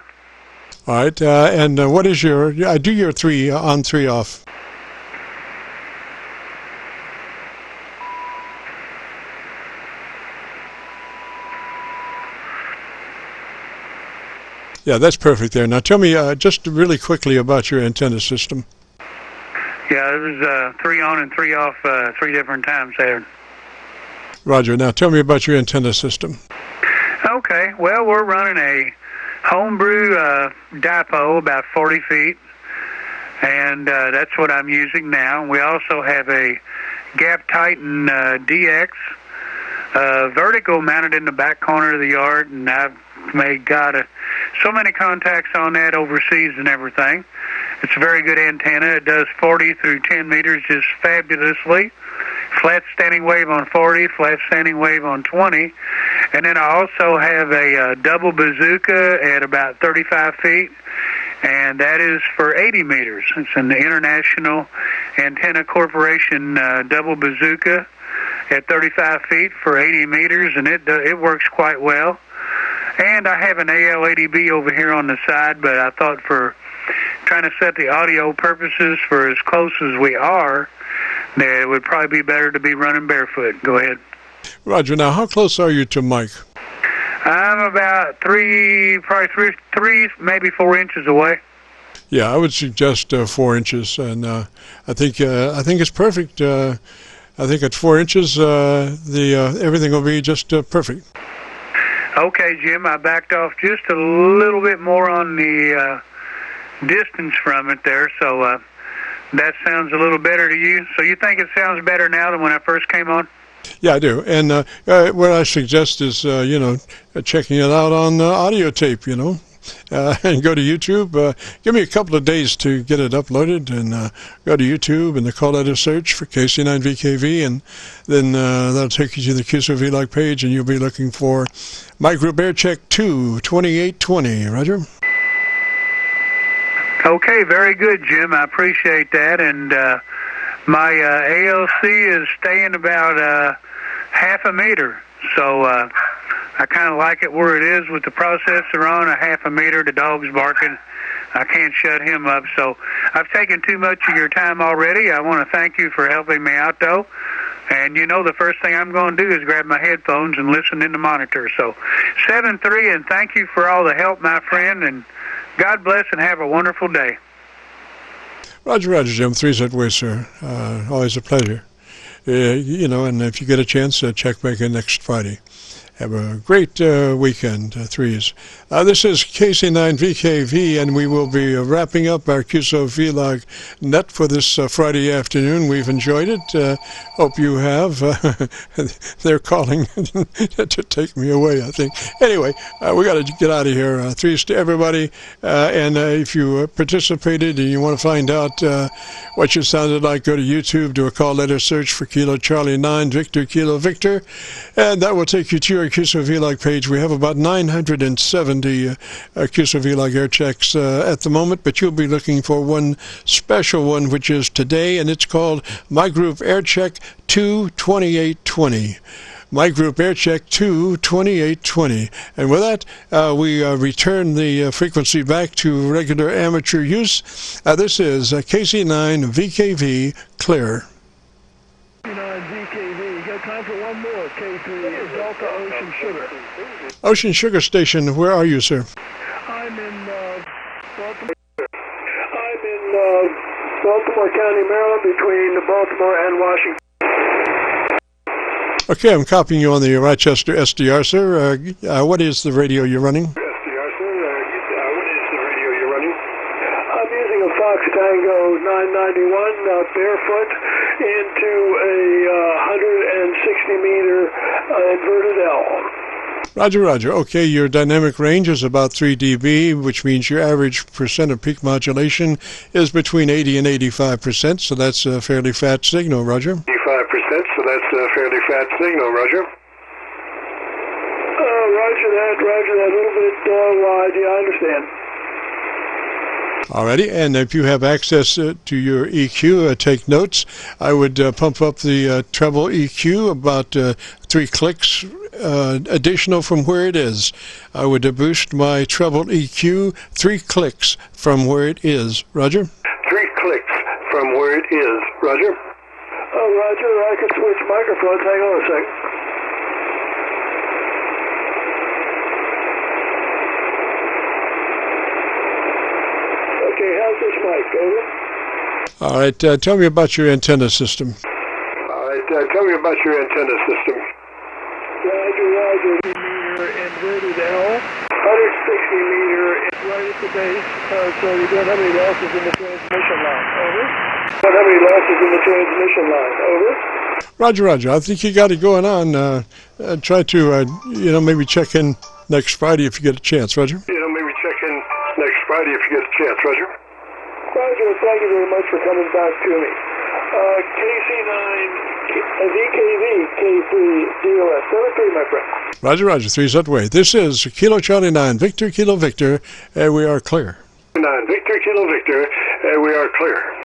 All right, and what is your, do your 3 on, 3 off. Yeah, that's perfect there. Now tell me just really quickly about your antenna system. Yeah, it was 3 on and 3 off 3 different times there. Roger. Now tell me about your antenna system. Okay, well, we're running a homebrew dipole about 40 feet, and that's what I'm using now. We also have a Gap Titan DX vertical mounted in the back corner of the yard, and I've got so many contacts on that overseas and everything. It's a very good antenna. It does 40 through 10 meters just fabulously. Flat standing wave on 40, flat standing wave on 20. And then I also have a double bazooka at about 35 feet, and that is for 80 meters. It's an International Antenna Corporation double bazooka at 35 feet for 80 meters, and it works quite well. And I have an AL80B over here on the side, but I thought for trying to set the audio purposes for as close as we are, that it would probably be better to be running barefoot. Go ahead. Roger. Now, how close are you to Mike? I'm about three, maybe 4 inches away. Yeah, I would suggest 4 inches, and I think it's perfect. I think at 4 inches, everything will be just perfect. Okay, Jim, I backed off just a little bit more on the distance from it there, so that sounds a little better to you. So you think it sounds better now than when I first came on? Yeah, I do. And what I suggest is, checking it out on audio tape, and go to YouTube. Give me a couple of days to get it uploaded, and go to YouTube and the call letter search for KC9VKV, and then that'll take you to the QSO-VLOG page, and you'll be looking for my group Aircheck 22820. Roger? Okay, very good, Jim. I appreciate that. And my ALC is staying about half a meter, so I kind of like it where it is with the processor on, a half a meter. The dog's barking. I can't shut him up. So I've taken too much of your time already. I want to thank you for helping me out, though. And the first thing I'm going to do is grab my headphones and listen in the monitor. So 7-3, and thank you for all the help, my friend, and God bless and have a wonderful day. Roger, Jim. 3's that way, sir. Always a pleasure. And if you get a chance, check back in next Friday. Have a great weekend, 3s. This is KC9VKV, and we will be wrapping up our QSO-VLOG net for this Friday afternoon. We've enjoyed it. Hope you have. They're calling to take me away, I think. Anyway, we got to get out of here. 3s to everybody. And if you participated and you want to find out what you sounded like, go to YouTube, do a call letter search for Kilo Charlie 9 Victor Kilo Victor, and that will take you to your QSO-VLOG page. We have about 970 QSO-VLOG air checks at the moment, but you'll be looking for one special one, which is today, and it's called My Group Aircheck 22820. My Group Aircheck 22820. And with that, we return the frequency back to regular amateur use. This is KC9VKV Clear. KC9VKV. Got time for one more. KC Delta Ocean Sugar. Ocean Sugar Station, where are you, sir? I'm in Baltimore County, Maryland, between Baltimore and Washington. Okay, I'm copying you on the Rochester SDR, sir. What is the radio you're running? SDR, sir. What is the radio you're running? I'm using a Fox Tango 991 barefoot into a 160-meter inverted L. Roger. Okay, your dynamic range is about 3 dB, which means your average percent of peak modulation is between 80 and 85%, so that's a fairly fat signal, Roger. 85%, so that's a fairly fat signal, Roger. Roger that, a little bit wide, yeah, I understand. Alrighty, and if you have access to your EQ, take notes. I would pump up the treble EQ about 3 clicks additional from where it is. I would boost my treble EQ 3 clicks from where it is. Roger? 3 clicks from where it is. Roger? Roger, I can switch microphones. Hang on a sec. Okay, how's this mic? Over? All right, tell me about your antenna system. All right, tell me about your antenna system. Roger, meter inverted L. 160 meter right at the base, so you don't have any losses in the transmission line. Over. Don't have any losses in the transmission line. Over. Roger. I think you got it going on. Try to, maybe check in next Friday if you get a chance. Roger? Maybe check in next Friday if you get a chance. Roger? Roger, thank you very much for coming back to me. KC9VKV, K3, DOS. 73, my friend. Roger, 3's that way. This is Kilo Charlie 9, Victor, Kilo Victor, and we are clear. 9, Victor, Kilo Victor, and we are clear.